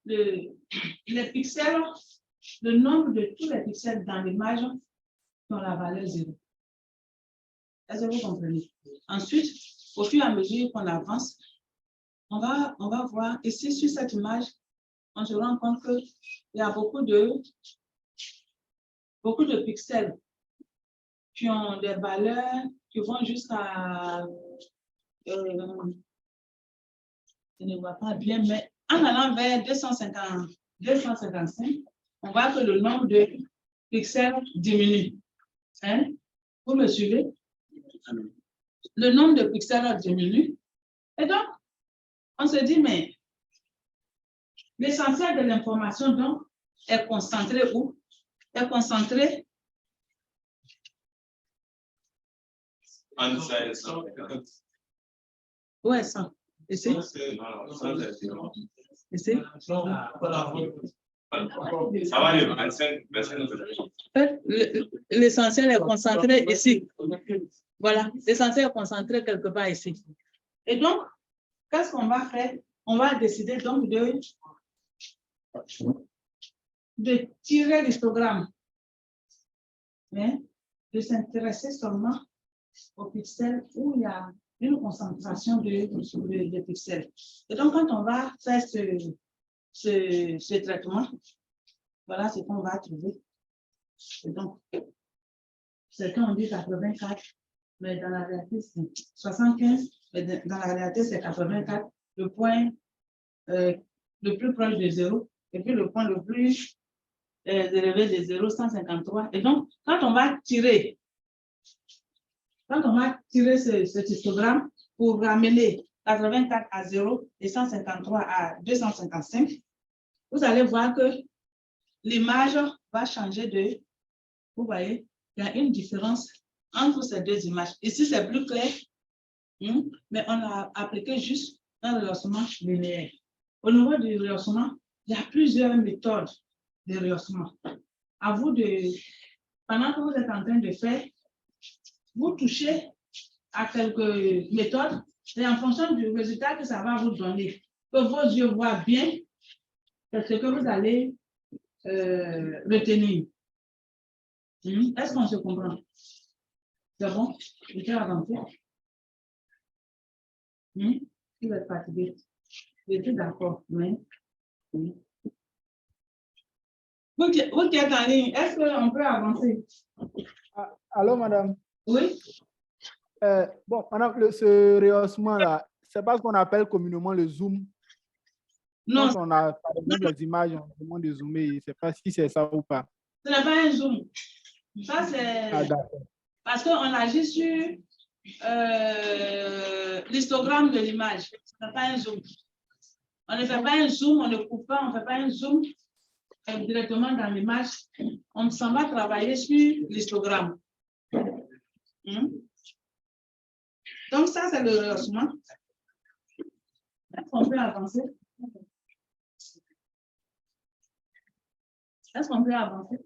les pixels, le nombre de tous les pixels dans l'image ont la valeur 0. Est-ce que vous comprenez? Ensuite, au fur et à mesure qu'on avance, on va voir ici sur cette image, on se rend compte qu'il y a beaucoup de pixels qui ont des valeurs qui vont jusqu'à, je ne vois pas bien, mais en allant vers 255, on voit que le nombre de pixels diminue. Hein? Vous me suivez? Le nombre de pixels diminue. Et donc, on se dit, mais l'essentiel de l'information, donc, est concentré où? Est concentré où est ça? Ici? Ici? L'essentiel est concentré ici. Voilà, l'essentiel est concentré quelque part ici. Et donc, qu'est-ce qu'on va faire? On va décider donc de tirer l'histogramme, hein, de s'intéresser seulement aux pixels où il y a une concentration de pixels. Et donc, quand on va faire ce traitement, voilà ce qu'on va trouver. Et donc, certains ont dit 84, mais dans la réalité, c'est 75, mais dans la réalité, c'est 84, le point le plus proche de 0, et puis le point le plus élevé de 0, 153. Et donc, quand on va tirer cet histogramme pour ramener 84 à 0 et 153 à 255, vous allez voir que l'image va changer de... Vous voyez, il y a une différence entre ces deux images. Ici, c'est plus clair, mais on a appliqué juste un rehaussement linéaire. Au niveau du rehaussement, il y a plusieurs méthodes de rehaussement. À vous de, pendant que vous êtes en train de faire, vous touchez à quelques méthodes et en fonction du résultat que ça va vous donner, que vos yeux voient bien, c'est ce que vous allez retenir. Est-ce qu'on se comprend? C'est bon? Je vais avancer. Il va être fatigué. Je suis d'accord, mais... Vous qui êtes en ligne, est-ce qu'on peut avancer? Allô, madame? Oui? Bon, madame, ce rehaussement-là, c'est pas ce qu'on appelle communément le zoom. Non. Quand on a, par exemple, les images, on demande de zoomer, je ne sais pas si c'est ça ou pas. Ce n'est pas un zoom. Ça, c'est... Ah, d'accord. Parce qu'on agit sur l'histogramme de l'image. Ce n'est pas un zoom. On ne fait pas un zoom, on ne coupe pas, on ne fait pas un zoom directement dans l'image. On s'en va travailler sur l'histogramme. Donc, ça, c'est le rehaussement. Est-ce qu'on peut avancer? Est-ce qu'on peut avancer?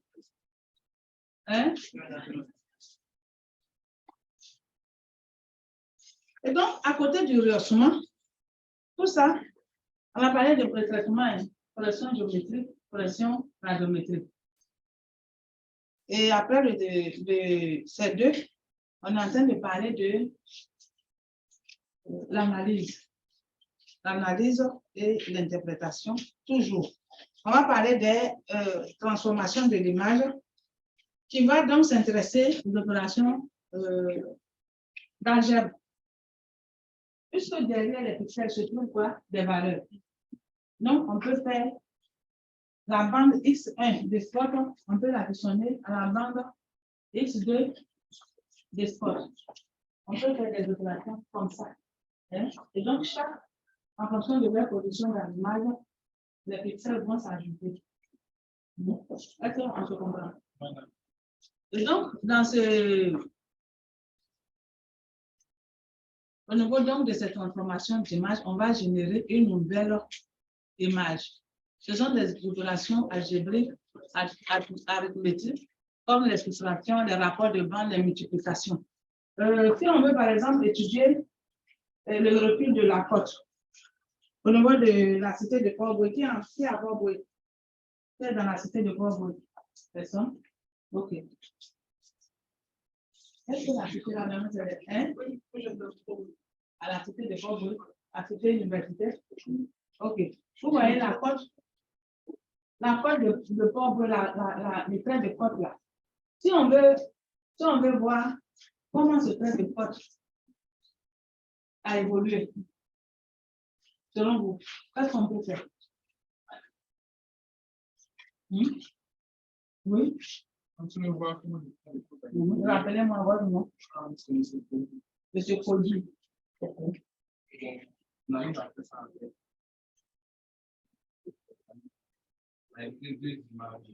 Hein? Et donc, à côté du rehaussement, tout ça, on a parlé de pré-traitement, correction géométrique, correction radiométrique. Et après de ces deux, on est en train de parler de l'analyse. L'analyse et l'interprétation, toujours. On va parler des transformations de l'image qui va donc s'intéresser aux opérations d'algèbre. Puisque derrière les pixels se trouvent quoi? Des valeurs. Donc, on peut faire la bande X1 des spots, on peut l'additionner à la bande X2 des spots. On peut faire des opérations comme ça. Hein? Et donc, en fonction de leur position dans l'image, les pixels vont s'ajouter. Est-ce qu'on se comprend? Et donc, au niveau donc de cette transformation d'image, on va générer une nouvelle image. Ce sont des opérations algébriques, arithmétiques, comme les soustractions, les rapports de bande, les multiplications. Si on veut par exemple étudier le recul de la côte, au niveau de la cité de Port-Boué, qui est à Port-Boué? Qui est dans la cité de Port-Boué? Personne? Ok. Est-ce que la cité là même c'est hein? À la cité de Port-Boué, à la cité universitaire? Ok. Vous voyez la côte de Port-Boué, les traits de côte là. Si on veut Si on veut voir comment ce trait de côte a évolué, selon vous, qu'est-ce qu'on peut faire? Oui? Rappelez-moi votre nom. Monsieur Cody. Avec les deux images,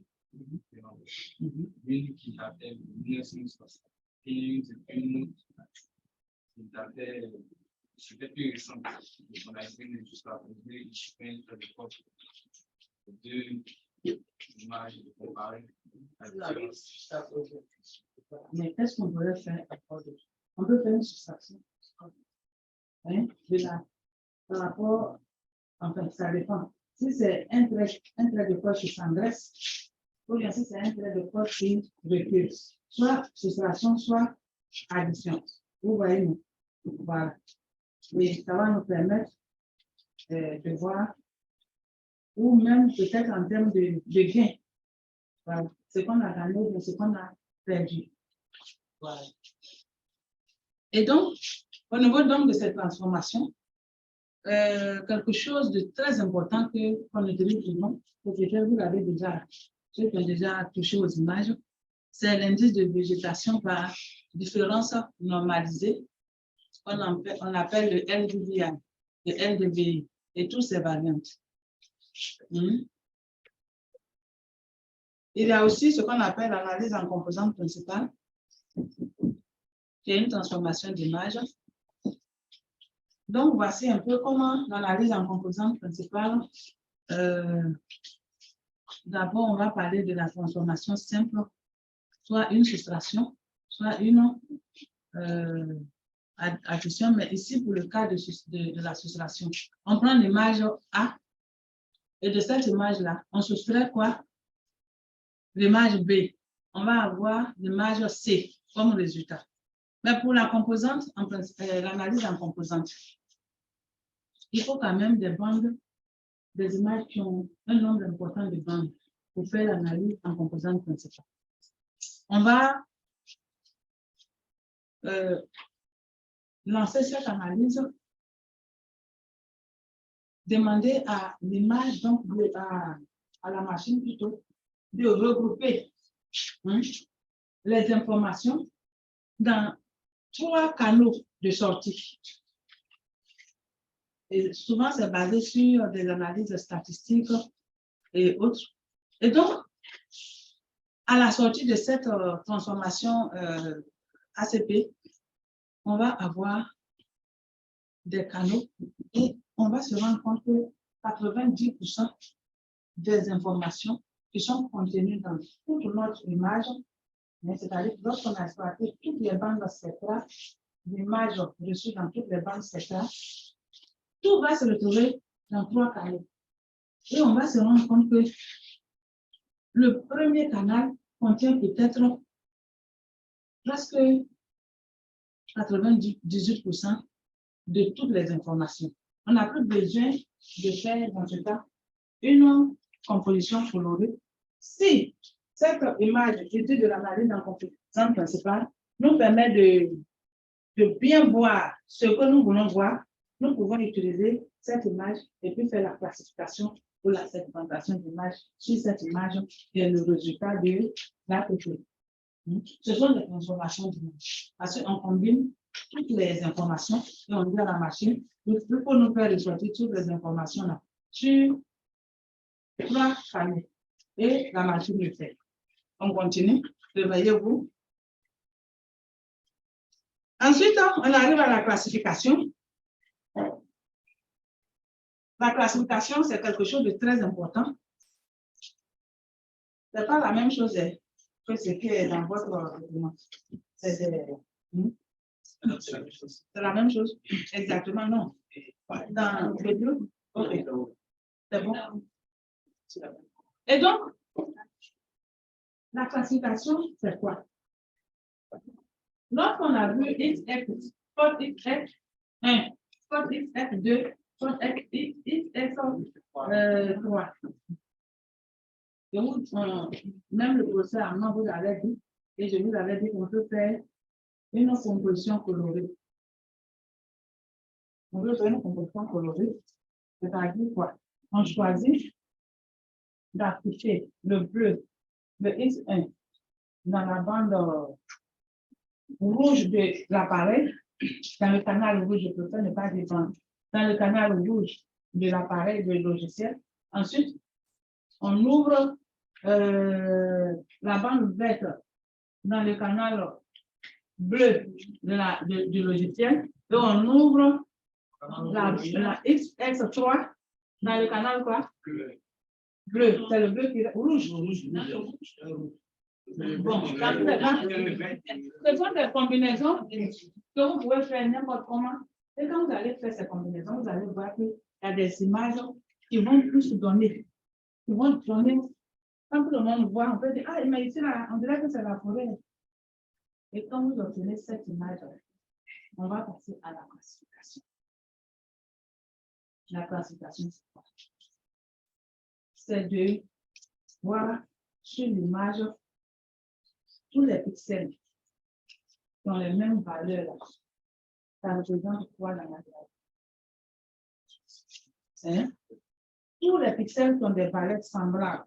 une qui datait de 1975 et une qui datait, c'était plus récent. On a été jusqu'à aujourd'hui, je fais de l'époque. Deux images de comparer. Mais qu'est-ce qu'on pourrait faire? On peut faire une soustraction. Hein? De là, par rapport, enfin, ça dépend. Si c'est un trait de côte qui s'engraisse, ou bien si c'est un trait de côte qui recule, soit soustraction, soit addition. Vous voyez, nous. Voilà. Et ça va nous permettre de voir, ou même peut-être en termes de gain, voilà, ce qu'on a gagné, mais ce qu'on a perdu. Voilà. Et donc, au niveau donc de cette transformation, quelque chose de très important qu'on utilise souvent, peut-être vous l'avez déjà, ceux qui ont déjà touché aux images, c'est l'indice de végétation par différence normalisée, on appelle le LDVI, le LDVI, et toutes ces variantes. Il y a aussi ce qu'on appelle l'analyse en composante principale, qui est une transformation d'image. Donc, voici un peu comment l'analyse en composante principale. D'abord, on va parler de la transformation simple, soit une soustraction, soit une addition, mais ici, pour le cas de la soustraction, on prend l'image A, et de cette image-là, on soustrait quoi? L'image B. On va avoir l'image C comme résultat. Mais pour la composante, l'analyse en composante, il faut quand même des bandes, des images qui ont un nombre important de bandes pour faire l'analyse en composante principale. On va lancer cette analyse, demander à l'image, donc à la machine plutôt, de regrouper les informations dans 3 canaux de sortie. Et souvent, c'est basé sur des analyses statistiques et autres. Et donc, à la sortie de cette transformation ACP, on va avoir des canaux et on va se rendre compte que 90% des informations qui sont contenues dans toute notre image, c'est-à-dire lorsqu'on a exploité toutes les bandes spectrales, l'image reçue dans toutes les bandes spectrales, tout va se retrouver dans 3 canaux. Et on va se rendre compte que le premier canal contient peut-être presque 98% de toutes les informations. On n'a plus besoin de faire, dans ce cas, une composition colorée. Si cette image issue de l'analyse en composante principale nous permet de bien voir ce que nous voulons voir, nous pouvons utiliser cette image et puis faire la classification pour la segmentation d'image sur cette image qui est le résultat de la photo. Ce sont des transformations d'image. Parce qu'on combine toutes les informations et on dit à la machine, il faut nous faire ressortir toutes les informations là sur 3 canaux. Et la machine le fait. On continue. Réveillez-vous. Ensuite, on arrive à la classification. La classification, c'est quelque chose de très important. Ce n'est pas la même chose que ce qui est dans votre document. C'est la même chose. Exactement, non. Dans les deux. OK. C'est bon. Et donc, la classification, c'est quoi? Lorsqu'on a vu XX, spot XX1, spot XX2, spot XX3. Donc, même le procès allemand, vous l'avez dit, Et je vous avais dit qu'on peut faire une composition colorée. On peut faire une composition colorée. C'est-à-dire quoi? On choisit d'afficher le bleu, le X1, dans la bande rouge de l'appareil, dans le canal rouge, je préfère ne pas dépendre, dans le canal rouge de l'appareil de logiciel. Ensuite, on ouvre la bande verte dans le canal bleu du logiciel et on ouvre la XX3 dans le canal quoi? Bleu, c'est le bleu qui est rouge. Bon, ce sont des combinaisons que vous pouvez faire n'importe comment. Et quand vous allez faire ces combinaisons, vous allez voir qu'il y a des images qui vont plus donner. Qui vont donner. Quand tout le monde voit, on peut dire, ah, mais ici, là, on dirait que c'est la forêt. Et quand vous obtenez cette image, on va passer à la classification. La classification, c'est de voir sur l'image tous les pixels qui ont les mêmes valeurs. Ça représente quoi dans la réalité? Tous les pixels qui ont des valeurs semblables.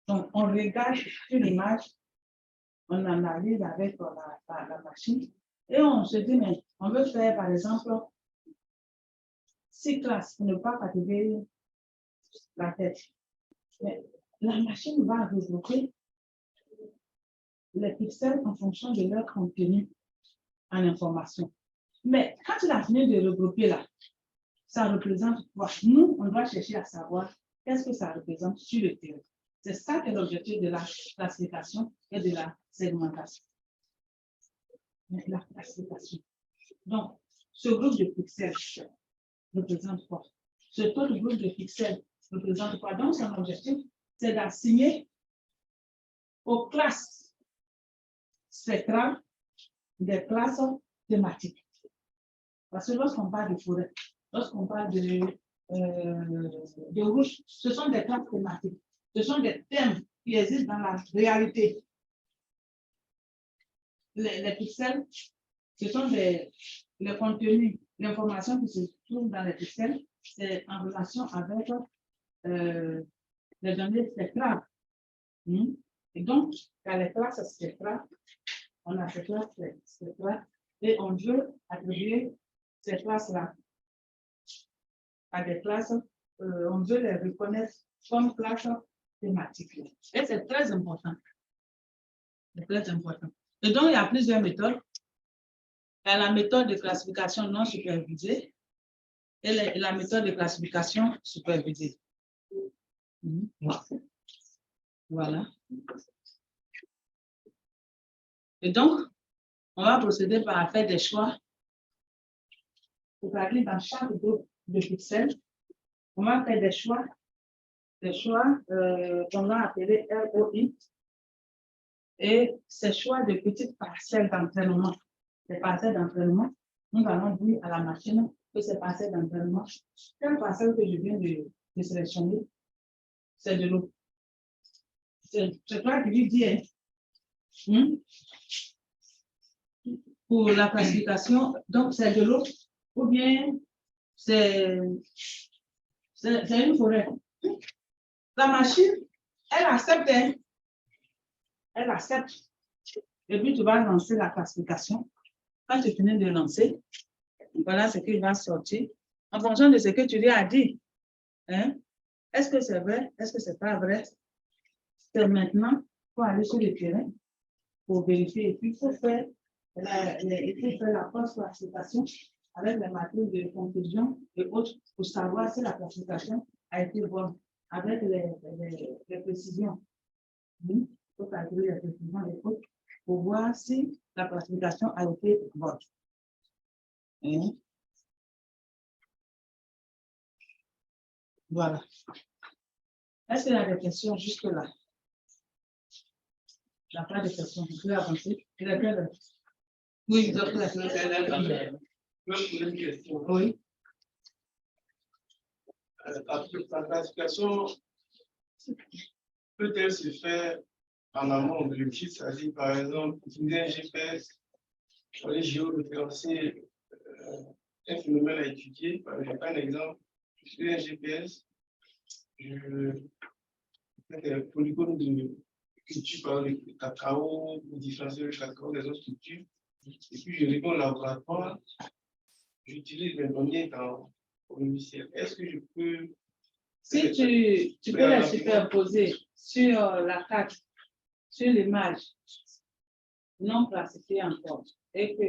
Donc, on regarde sur l'image, on analyse avec la machine et on se dit, mais on veut faire, par exemple, 6 classes pour ne pas fatiguer la tête. Mais la machine va regrouper les pixels en fonction de leur contenu en information. Mais quand il a fini de regrouper là, ça représente quoi? Nous, on doit chercher à savoir qu'est-ce que ça représente sur le terrain. C'est ça qui est l'objectif de la classification et de la segmentation. La classification. Donc, ce groupe de pixels représente quoi? Ce autre groupe de pixels représente quoi? Donc, son objectif, c'est d'assigner aux classes spectrales des classes thématiques. Parce que lorsqu'on parle de forêt, lorsqu'on parle de rouge, ce sont des classes thématiques. Ce sont des thèmes qui existent dans la réalité. Les pixels, ce sont les contenus, l'information qui se trouve dans les pixels, c'est en relation avec les données spectrales. Et donc, dans les classes spectrales, on a ces classes spectrales et on veut attribuer ces classes-là à des classes, on veut les reconnaître comme classes thématiques. Et c'est très important. C'est très important. Et donc, il y a plusieurs méthodes. Il y a la méthode de classification non supervisée et la méthode de classification supervisée. Voilà. Et donc, on va procéder par faire des choix. C'est-à-dire, dans chaque groupe de pixels, on va faire des choix qu'on va appeler ROI. Et ces choix de petites parcelles d'entraînement, ces parcelles d'entraînement, nous allons dire à la machine que ces parcelles d'entraînement, quelle parcelle que je viens de sélectionner, c'est de l'eau. C'est toi qui lui dis, pour la classification, donc c'est de l'eau, ou bien c'est une forêt. La machine, elle accepte. Elle accepte. Et puis, tu vas lancer la classification. Quand tu finis de lancer, voilà ce qu'il va sortir. En fonction de ce que tu lui as dit. Est-ce que c'est vrai? Est-ce que c'est pas vrai? C'est maintenant, il faut aller sur le terrain pour vérifier. Et puis, il faut faire la post-classification avec les matrices de conclusion et autres pour savoir si la classification a été bonne avec les précisions. Il faut calculer les précisions et autres pour voir si la classification a été bonne. Voilà. Est-ce qu'il y a des questions jusque-là? Il n'y a pas de questions. Vous pouvez avancer. Oui, docteur. Une question. Oui. La classification peut-elle se faire en amont de l'objectif, c'est-à-dire par exemple, utiliser un GPS pour aller géoréférencer un phénomène à étudier. Je prends un exemple, je suis un GPS, je fais des polygones de culture par le cacao, pour différencier le cacao des autres cultures. Et puis je réponds au laboratoire, j'utilise mes données dans le logiciel. Est-ce que je peux... Si tu peux les superposer sur la carte, sur l'image, non classifiée encore, et que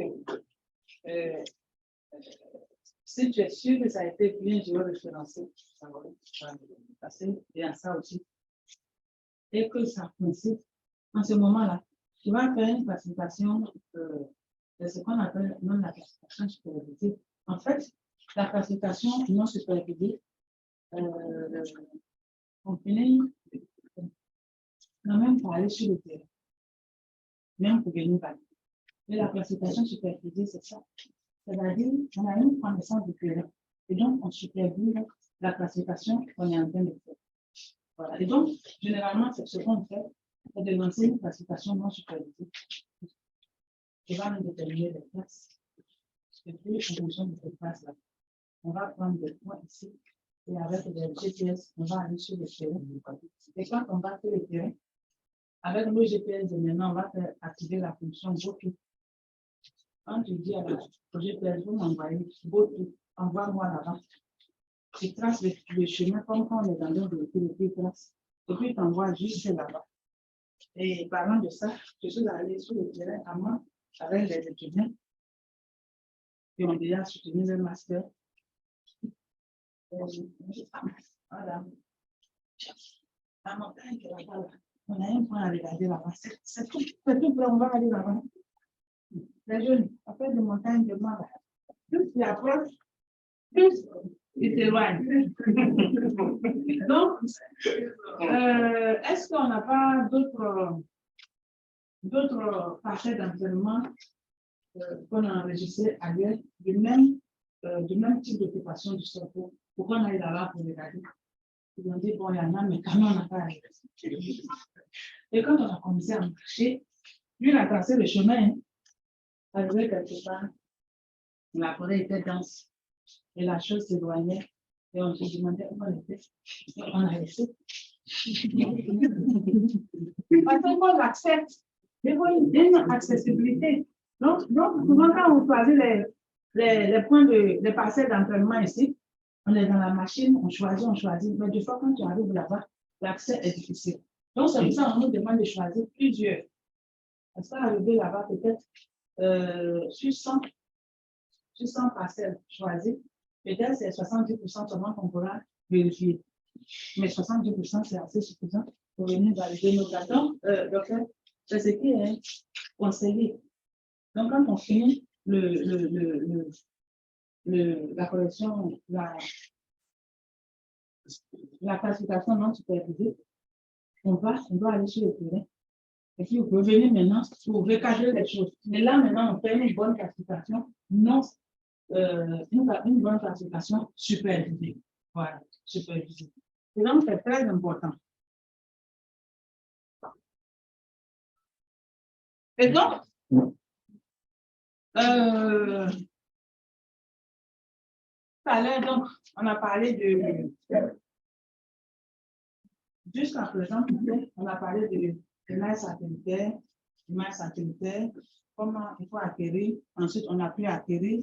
si tu es sûr que ça a été bien géoréférencé, ça va passer bien ça aussi, et que ça coïncide, en ce moment-là, tu vas faire une classification de ce qu'on appelle non la classification supervisée. En fait, la classification non supervisée, on finit quand même par aller sur le terrain, même pour venir parler. Et la classification supervisée, c'est ça. C'est-à-dire, on a une connaissance du terrain. Et donc, on supervise la classification qu'on est en train de faire. Voilà. Et donc, généralement, c'est ce qu'on fait, c'est de lancer une classification non supervisée. Qui va nous déterminer les classes. Et puis, en fonction de cette classe-là, on va prendre des points ici. Et avec le GPS, on va aller sur le terrain. Et quand on va faire le terrain, avec le GPS de maintenant, on va faire activer la fonction GoTo. Quand tu dis à la GPS, vous m'envoyez GoTo, envoie-moi là-bas. Tu traces le chemin comme quand on est dans le véhicule, tu traces. Et puis tu envoies juste là-bas. Et parlant de ça, je suis allée sur le terrain à moi avec les étudiants qui ont déjà soutenu le master. Voilà. La montagne qui est là-bas, on a un point à regarder là-bas. C'est tout près, on va aller là-bas. Les jeunes, après de montagne de moi, plus tu approches, plus ils t'éloignent. Donc, est-ce qu'on n'a pas d'autres parfaits d'entraînement qu'on a enregistré ailleurs du même type d'occupation du cerveau pour qu'on aille là-bas pour regarder? Ils ont dit, bon, il y en a, mais quand on n'a pas arrivé. Et quand on a commencé à marcher, lui, il a tracé le chemin, arrivé quelque part, la forêt était dense, et la chose s'éloignait, et on se demandait où on était. On a laissé. Parce qu'on l'accepte, il faut une accessibilité. Donc, souvent, quand on choisit les points les parcelles d'entraînement ici, on est dans la machine, on choisit. Mais des fois, quand tu arrives là-bas, l'accès est difficile. Donc, c'est pour ça qu'on nous demande de choisir plusieurs. Parce qu'arriver là-bas, peut-être sur 100 parcelles choisies, peut-être c'est 70% seulement qu'on pourra vérifier. Mais 70%, c'est assez suffisant pour venir valider nos cartons. Donc, c'est ce qui est conseillé. Donc, quand on finit la correction, la classification non supervisée, on doit aller sur le terrain. Et puis, vous pouvez venir maintenant, vous pouvez cadrer les choses. Mais là, maintenant, on fait une bonne classification, non, une bonne classification supervisée. Voilà, supervisée. Et donc, c'est très important. Et donc, tout à l'heure, donc, on a parlé jusqu'à présent, on a parlé de l'image satellitaire, comment il faut acquérir. Ensuite, on a pu acquérir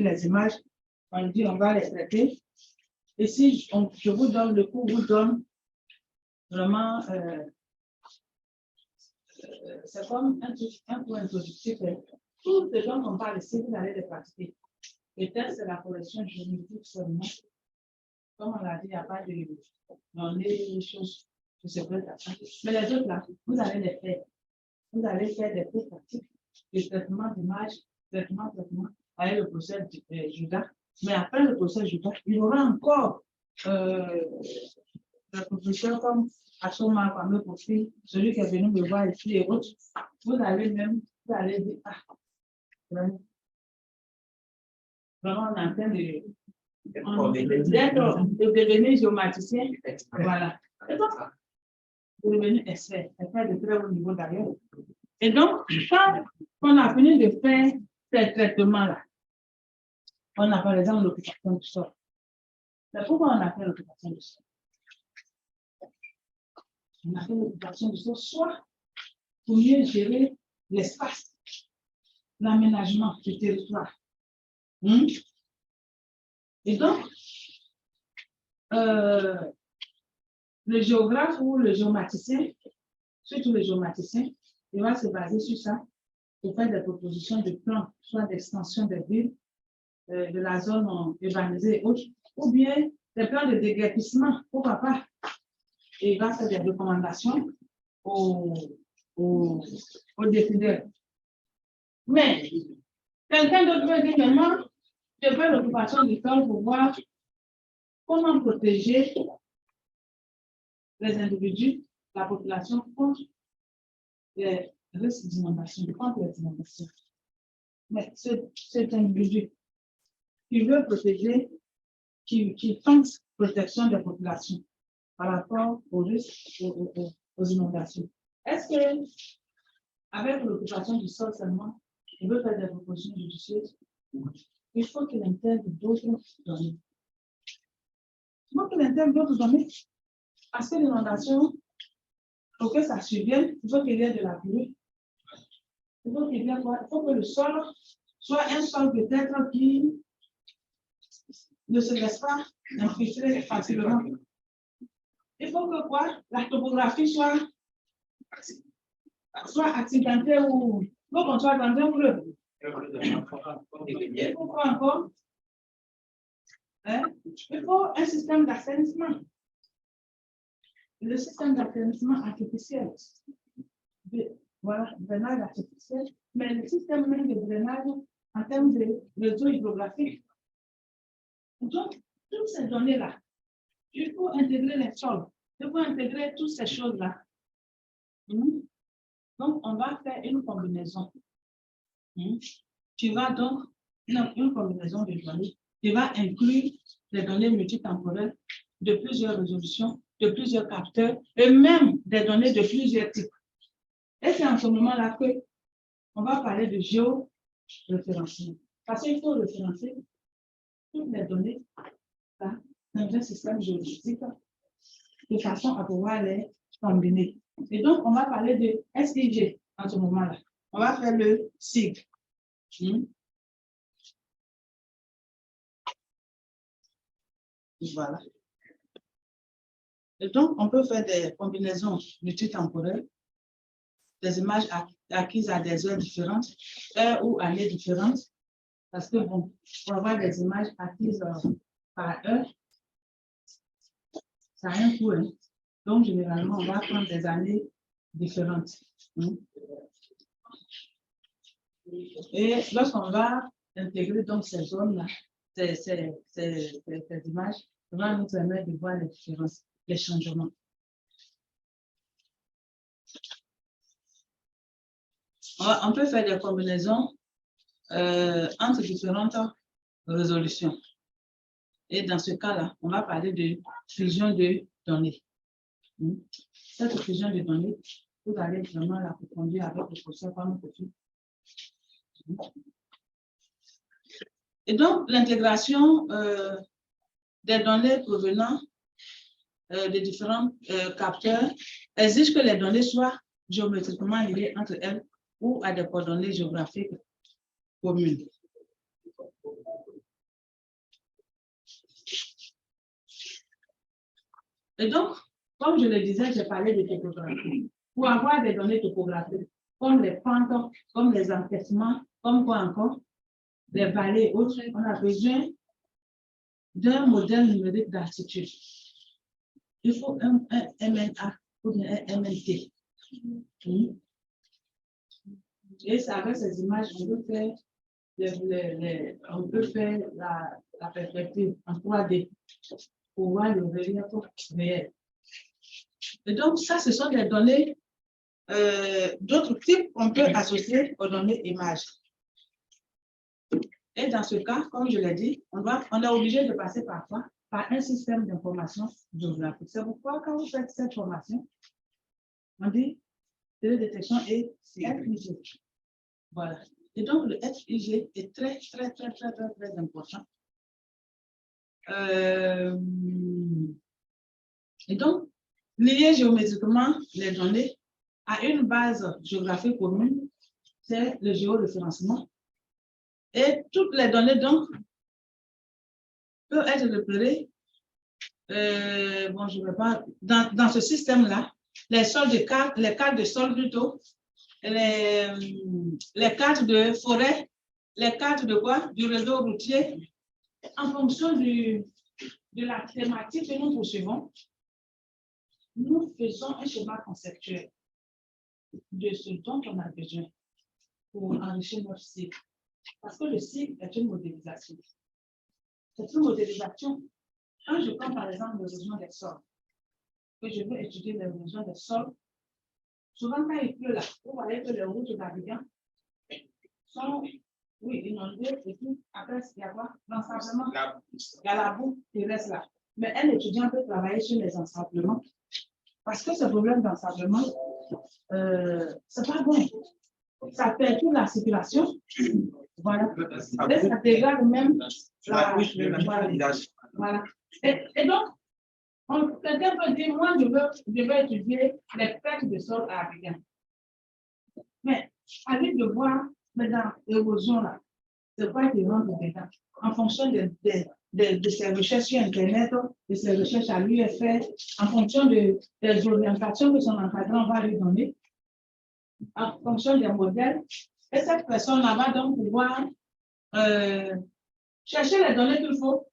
les images. On dit on va les traiter. Et si je vous donne le cours, vous donne vraiment, c'est comme un cours introductif. Tout ce dont on parle ici, vous allez les pratiquer. Peut-être c'est la correction juridique seulement. Comme on l'a dit, il n'y a pas de les choses qui se prêtent à ça. Mais les autres là, vous allez les faire. Vous allez faire des cours pratiques de traitement d'image, traitement, avec le procès Judas. Mais après le procès Judas, il y aura encore le professeur comme Asoma, comme le profil, celui qui est venu me voir ici et autres. Vous allez dire, vraiment, on est en train de devenir géomaticien. Voilà. de devenir expert de très haut niveau d'ailleurs. Et donc, quand on a fini de faire ces traitements-là, on a par exemple l'occupation du sol. C'est pourquoi on a fait l'occupation du sol. On a fait l'occupation du sol soit pour mieux gérer l'espace, l'aménagement du territoire. Et donc, le géographe ou le géomaticien, surtout le géomaticien, il va se baser sur ça pour faire des propositions de plans, soit d'extension des villes, de la zone urbanisée et autres, ou bien des plans de déguerpissement, pourquoi pas. Et il va faire des recommandations aux décideurs. Mais quelqu'un d'autre veut dire maintenant, je fais l'occupation du sol pour voir comment protéger les individus, la population contre les risques d'inondation, contre les inondations. Mais cet individu qui veut protéger, qui pense protection des populations par rapport aux risques, aux inondations. Est-ce que, avec l'occupation du sol seulement, il veut faire des propositions judicieuses? Il faut qu'il intègre d'autres données. Il faut qu'il intègre d'autres données. Parce que l'inondation, pour que ça survienne, il faut qu'il y ait de la pluie. Il faut qu'il y ait quoi? Il faut que le sol soit un sol peut-être qui ne se laisse pas infiltrer facilement. Il faut que quoi? La topographie soit accidentée ou il faut qu'on soit dans un bleu. Il faut quoi encore? Il faut un système d'assainissement. Le système d'assainissement artificiel. Voilà, drainage artificiel, mais le système même de drainage en termes de réseau hydrographique. Donc, toutes ces données-là, il faut intégrer les sols, il faut intégrer toutes ces choses-là. Donc, on va faire une combinaison. Tu vas donc, une combinaison de données, qui va inclure les données multitemporelles de plusieurs résolutions, de plusieurs capteurs, et même des données de plusieurs types. Et c'est en ce moment-là qu'on va parler de géoréférencement. Parce qu'il faut référencer toutes les données dans un système géologique de façon à pouvoir les combiner. Et donc, on va parler de SIG en ce moment-là. On va faire le SIG. Voilà. Et donc, on peut faire des combinaisons multitemporelles, des images acquises à des heures différentes, heures ou années différentes, parce que bon, pour avoir des images acquises par heure, ça a un coût. Donc, généralement, on va prendre des années différentes. Et lorsqu'on va intégrer donc ces zones-là, ces images, ça va nous permettre de voir les différences, les changements. On peut faire des combinaisons entre différentes résolutions. Et dans ce cas-là, on va parler de fusion de données. Cette fusion de données, vous allez vraiment l'approfondir avec le professeur Pamukoffi. Et donc, l'intégration des données provenant de différents capteurs exige que les données soient géométriquement liées entre elles ou à des coordonnées géographiques communes. Et donc, comme je le disais, j'ai parlé de topographie. Pour avoir des données topographiques, comme les pentes, comme les encaissements, comme quoi encore, les vallées et autres, on a besoin d'un modèle numérique d'altitude. Il faut un MNA ou bien un MNT. Et c'est avec ces images, on peut faire la perspective en 3D pour voir le relief réel. Et donc, ça, ce sont des données d'autres types qu'on peut associer aux données images. Et dans ce cas, comme je l'ai dit, on est obligé de passer parfois par un système d'information géographique. C'est pourquoi, quand vous faites cette formation, On dit télédétection et FIG. Voilà. Et donc, le FIG est très important. Et donc, lier géométriquement les données à une base géographique commune, c'est le géoréférencement. Et toutes les données, donc, peuvent être repérées. Bon, je ne vais pas. Dans ce système-là, les cartes de sol plutôt, les cartes de forêt, les cartes de quoi? Du réseau routier, en fonction de la thématique que nous poursuivons, nous faisons un schéma conceptuel de ce dont on a besoin pour enrichir notre cycle. Parce que le cycle est une modélisation. C'est une modélisation. Quand je prends par exemple le besoin des sols, que je veux étudier les besoins des sols, souvent quand il pleut là, vous voyez que les routes d'Abidjan sont, oui, inondées et tout. Après, il y a quoi? L'ensablement. Il y a la boue qui reste là. Mais un étudiant peut travailler sur les ensablements parce que ce problème d'ensablement, c'est pas bon. Ça perturbe la circulation. Voilà. Et ça dégrade même la. Voilà. Et donc, quelqu'un peut dire, moi, je veux étudier les pertes de sol à Abidjan. Mais, à lui de voir, dans l'érosion là, c'est quoi qui rentre dedans, en fonction de ses recherches sur Internet, de ses recherches à l'UFR, en fonction des orientations que son encadrant va lui donner, en fonction des modèles. Et cette personne-là va donc pouvoir chercher les données qu'il faut,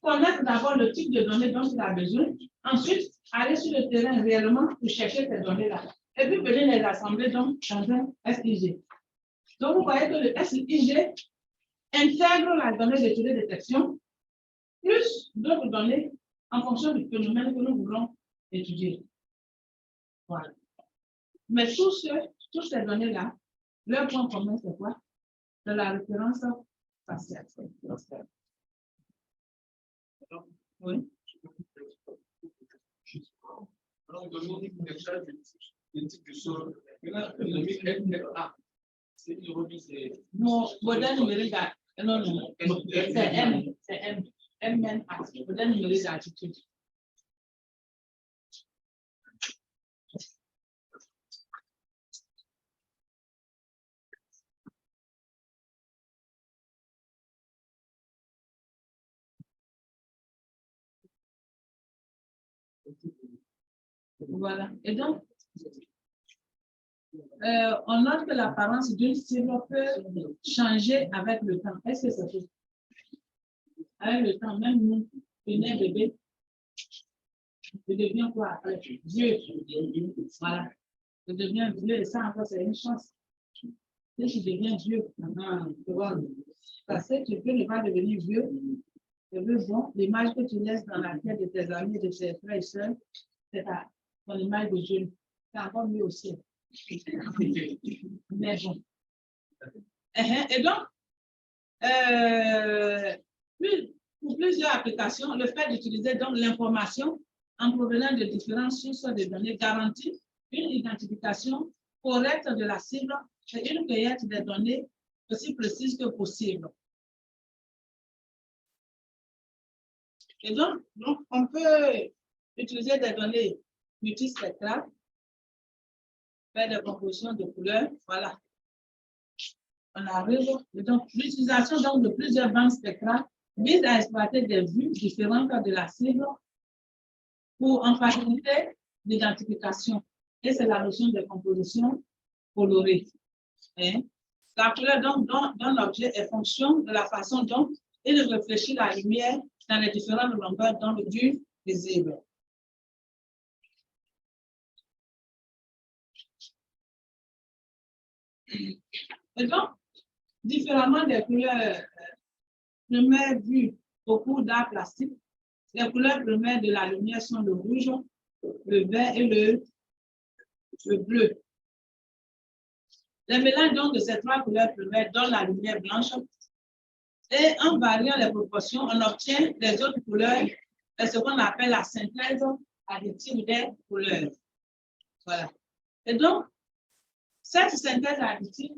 connaître d'abord le type de données dont il a besoin, ensuite aller sur le terrain réellement pour chercher ces données-là, et puis venir les assembler donc dans un SIG. Donc, vous voyez que le SIG intègre la donnée de télédétection plus d'autres données en fonction du phénomène que nous voulons étudier. Voilà. Mais tous ces données-là, leur point commun, c'est quoi? C'est la référence faciale. Oui. Alors, on dit que ça, le type de sol, c'est non, modèle numérique, non, c'est M, modèle numérique d'altitude. Voilà. Et donc, on note que l'apparence d'une cible peut changer avec le temps. Est-ce que c'est tout? Avec le temps, même nous, un bébé, je deviens quoi après? Vieux. Voilà. Je deviens vieux et ça encore, c'est une chance. Si je deviens vieux, parce que tu peux ne pas devenir vieux. C'est bon, l'image que tu laisses dans la tête de tes amis, de tes frères et sœurs, c'est ton image de jeune. C'est encore mieux aussi. Mais bon. Et donc, pour plusieurs applications, le fait d'utiliser donc l'information en provenance de différentes sources de données garantit une identification correcte de la cible et une cueillette des données aussi précise que possible. Et donc on peut utiliser des données multispectrales, faire des compositions de couleurs, voilà. On arrive. Et donc, l'utilisation de plusieurs bandes spectrales vise à exploiter des vues différentes de la cible pour en faciliter l'identification. Et c'est la notion de composition colorée. Hein? La couleur dans l'objet est fonction de la façon dont il réfléchit la lumière dans les différentes longueurs d'onde du visible. Et donc, différemment des couleurs primaires vues au cours d'art plastique, les couleurs primaires de la lumière sont le rouge, le vert et le bleu. Les mélanges donc de ces trois couleurs primaires donnent la lumière blanche et en variant les proportions, on obtient les autres couleurs et ce qu'on appelle la synthèse additive des couleurs. Voilà. Et donc, cette synthèse additive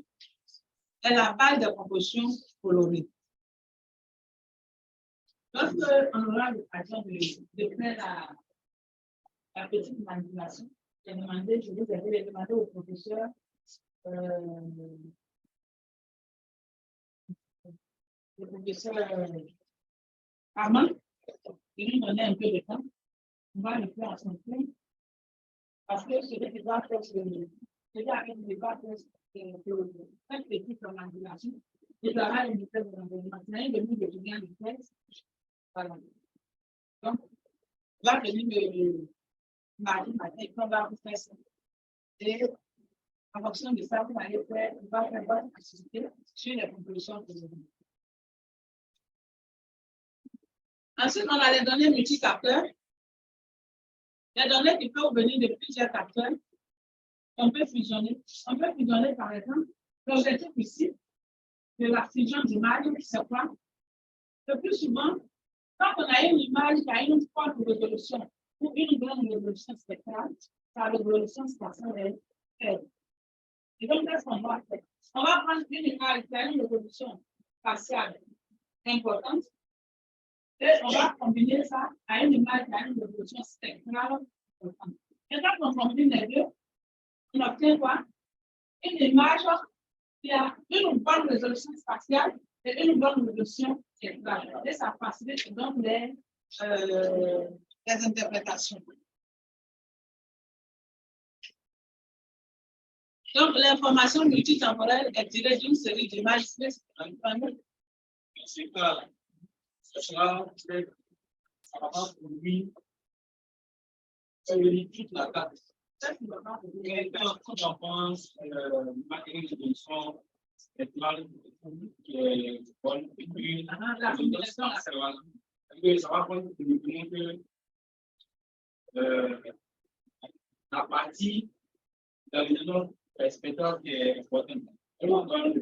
est la base des compositions colorées. Lorsque on aura l'occasion de faire la petite manipulation, je vous ai demandé au professeur Armand, il nous donnait un peu de temps. On va le faire à son tour. Parce que celui qui doit faire cette petite manipulation, il aura une vitesse de l'environnement. C'est un demi de bien de vitesse. Voilà. Donc, on va venir le mardi matin, on va vous faire ça. Et en fonction de ça, vous allez faire, on va faire votre activité sur les compositions que vous avez. Ensuite, on a les données multicapteurs. Les données qui peuvent venir de plusieurs capteurs. On peut fusionner. On peut fusionner, par exemple, l'objectif ici de la fusion d'image, c'est quoi? Le plus souvent, quand on a une image qui a une forte résolution ou une grande résolution spectrale, sa résolution spatiale est faible. Et donc, qu'est-ce qu'on va faire? On va prendre une image qui a une résolution spatiale importante et on va combiner ça à une image qui a une résolution spectrale importante. Et quand on combine les deux, on obtient quoi? Une image qui a une bonne résolution spatiale et une bonne résolution spectrale. Et ça facilite donc les interprétations. Donc, l'information multitemporelle est tirée d'une série d'images spécifiques. C'est ça. Ça va produire toute la carte. Quand on pense matériel de son spectral qui est bonne, ça va prendre la partie de la vision spectrale qui est importante. Voilà.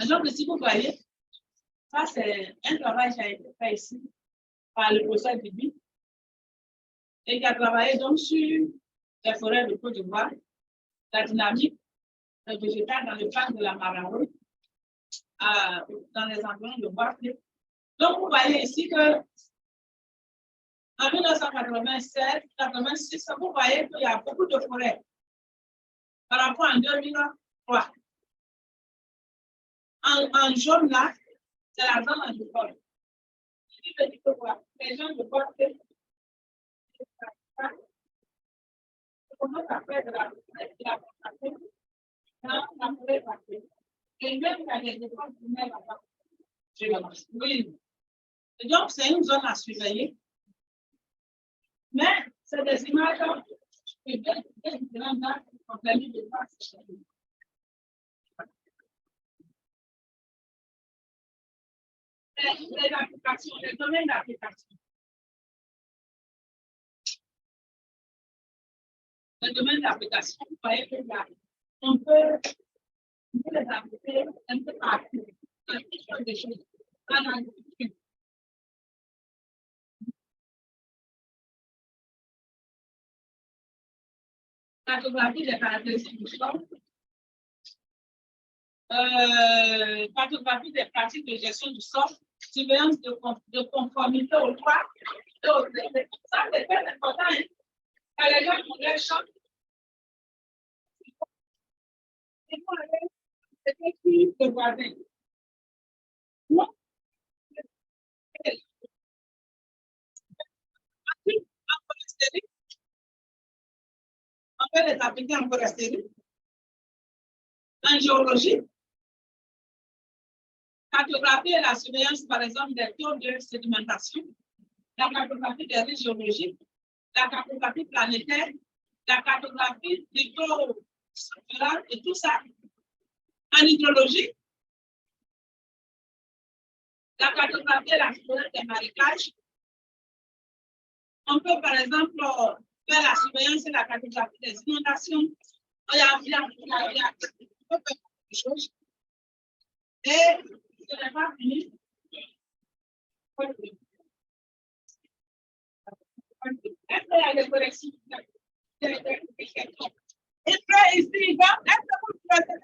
Donc, si vous voyez, ça c'est un travail qui a été fait ici par le professeur Bibi et qui a travaillé donc sur les forêts de Côte d'Ivoire, la dynamique végétale dans le parc de la Marawi, dans les environs de Boaké. Donc, vous voyez ici que en 1987-86, vous voyez qu'il y a beaucoup de forêts par rapport à 2003. En jaune là, c'est la zone agricole. Les gens de Boaké, comment ça fait de la forêt passée. Et même il y a des écoles primaires là-bas. Oui. Et donc, c'est une zone à surveiller. Mais c'est des images que des différentes dates ont permis de voir ces choses. Les applications, les domaines d'application. Le domaine d'application, vous voyez que là, on peut les appliquer un peu partout. Des choses. Cartographie des caractéristiques du sol. Cartographie des pratiques de gestion du sol. Surveillance de conformité aux droits. Ça, c'est très important. Hein? Les gens qui ont les champs. C'est écrit le voisin. Non. On peut les appliquer en foresterie, en géologie, cartographie et la surveillance, par exemple, des taux de sédimentation, la cartographie des risques géologiques, la cartographie planétaire, la cartographie des taux structurels et tout ça. En hydrologie, la cartographie et la surveillance des marécages. On peut, par exemple, faire la surveillance et la cartographie des inondations. Il y a beaucoup de choses. Et ce n'est pas fini. Est-ce qu'il y a des corrections? Est-ce que ici, donc, est-ce que vous pouvez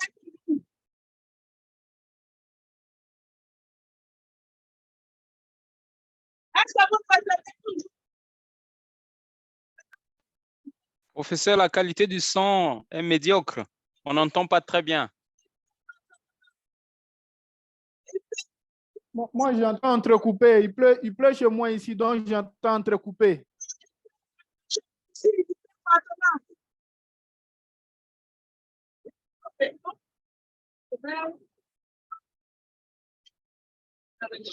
Professeur, la qualité du son est médiocre. On n'entend pas très bien. Moi, j'entends entrecoupé. Il pleut chez moi ici, donc j'entends entrecoupé. Avec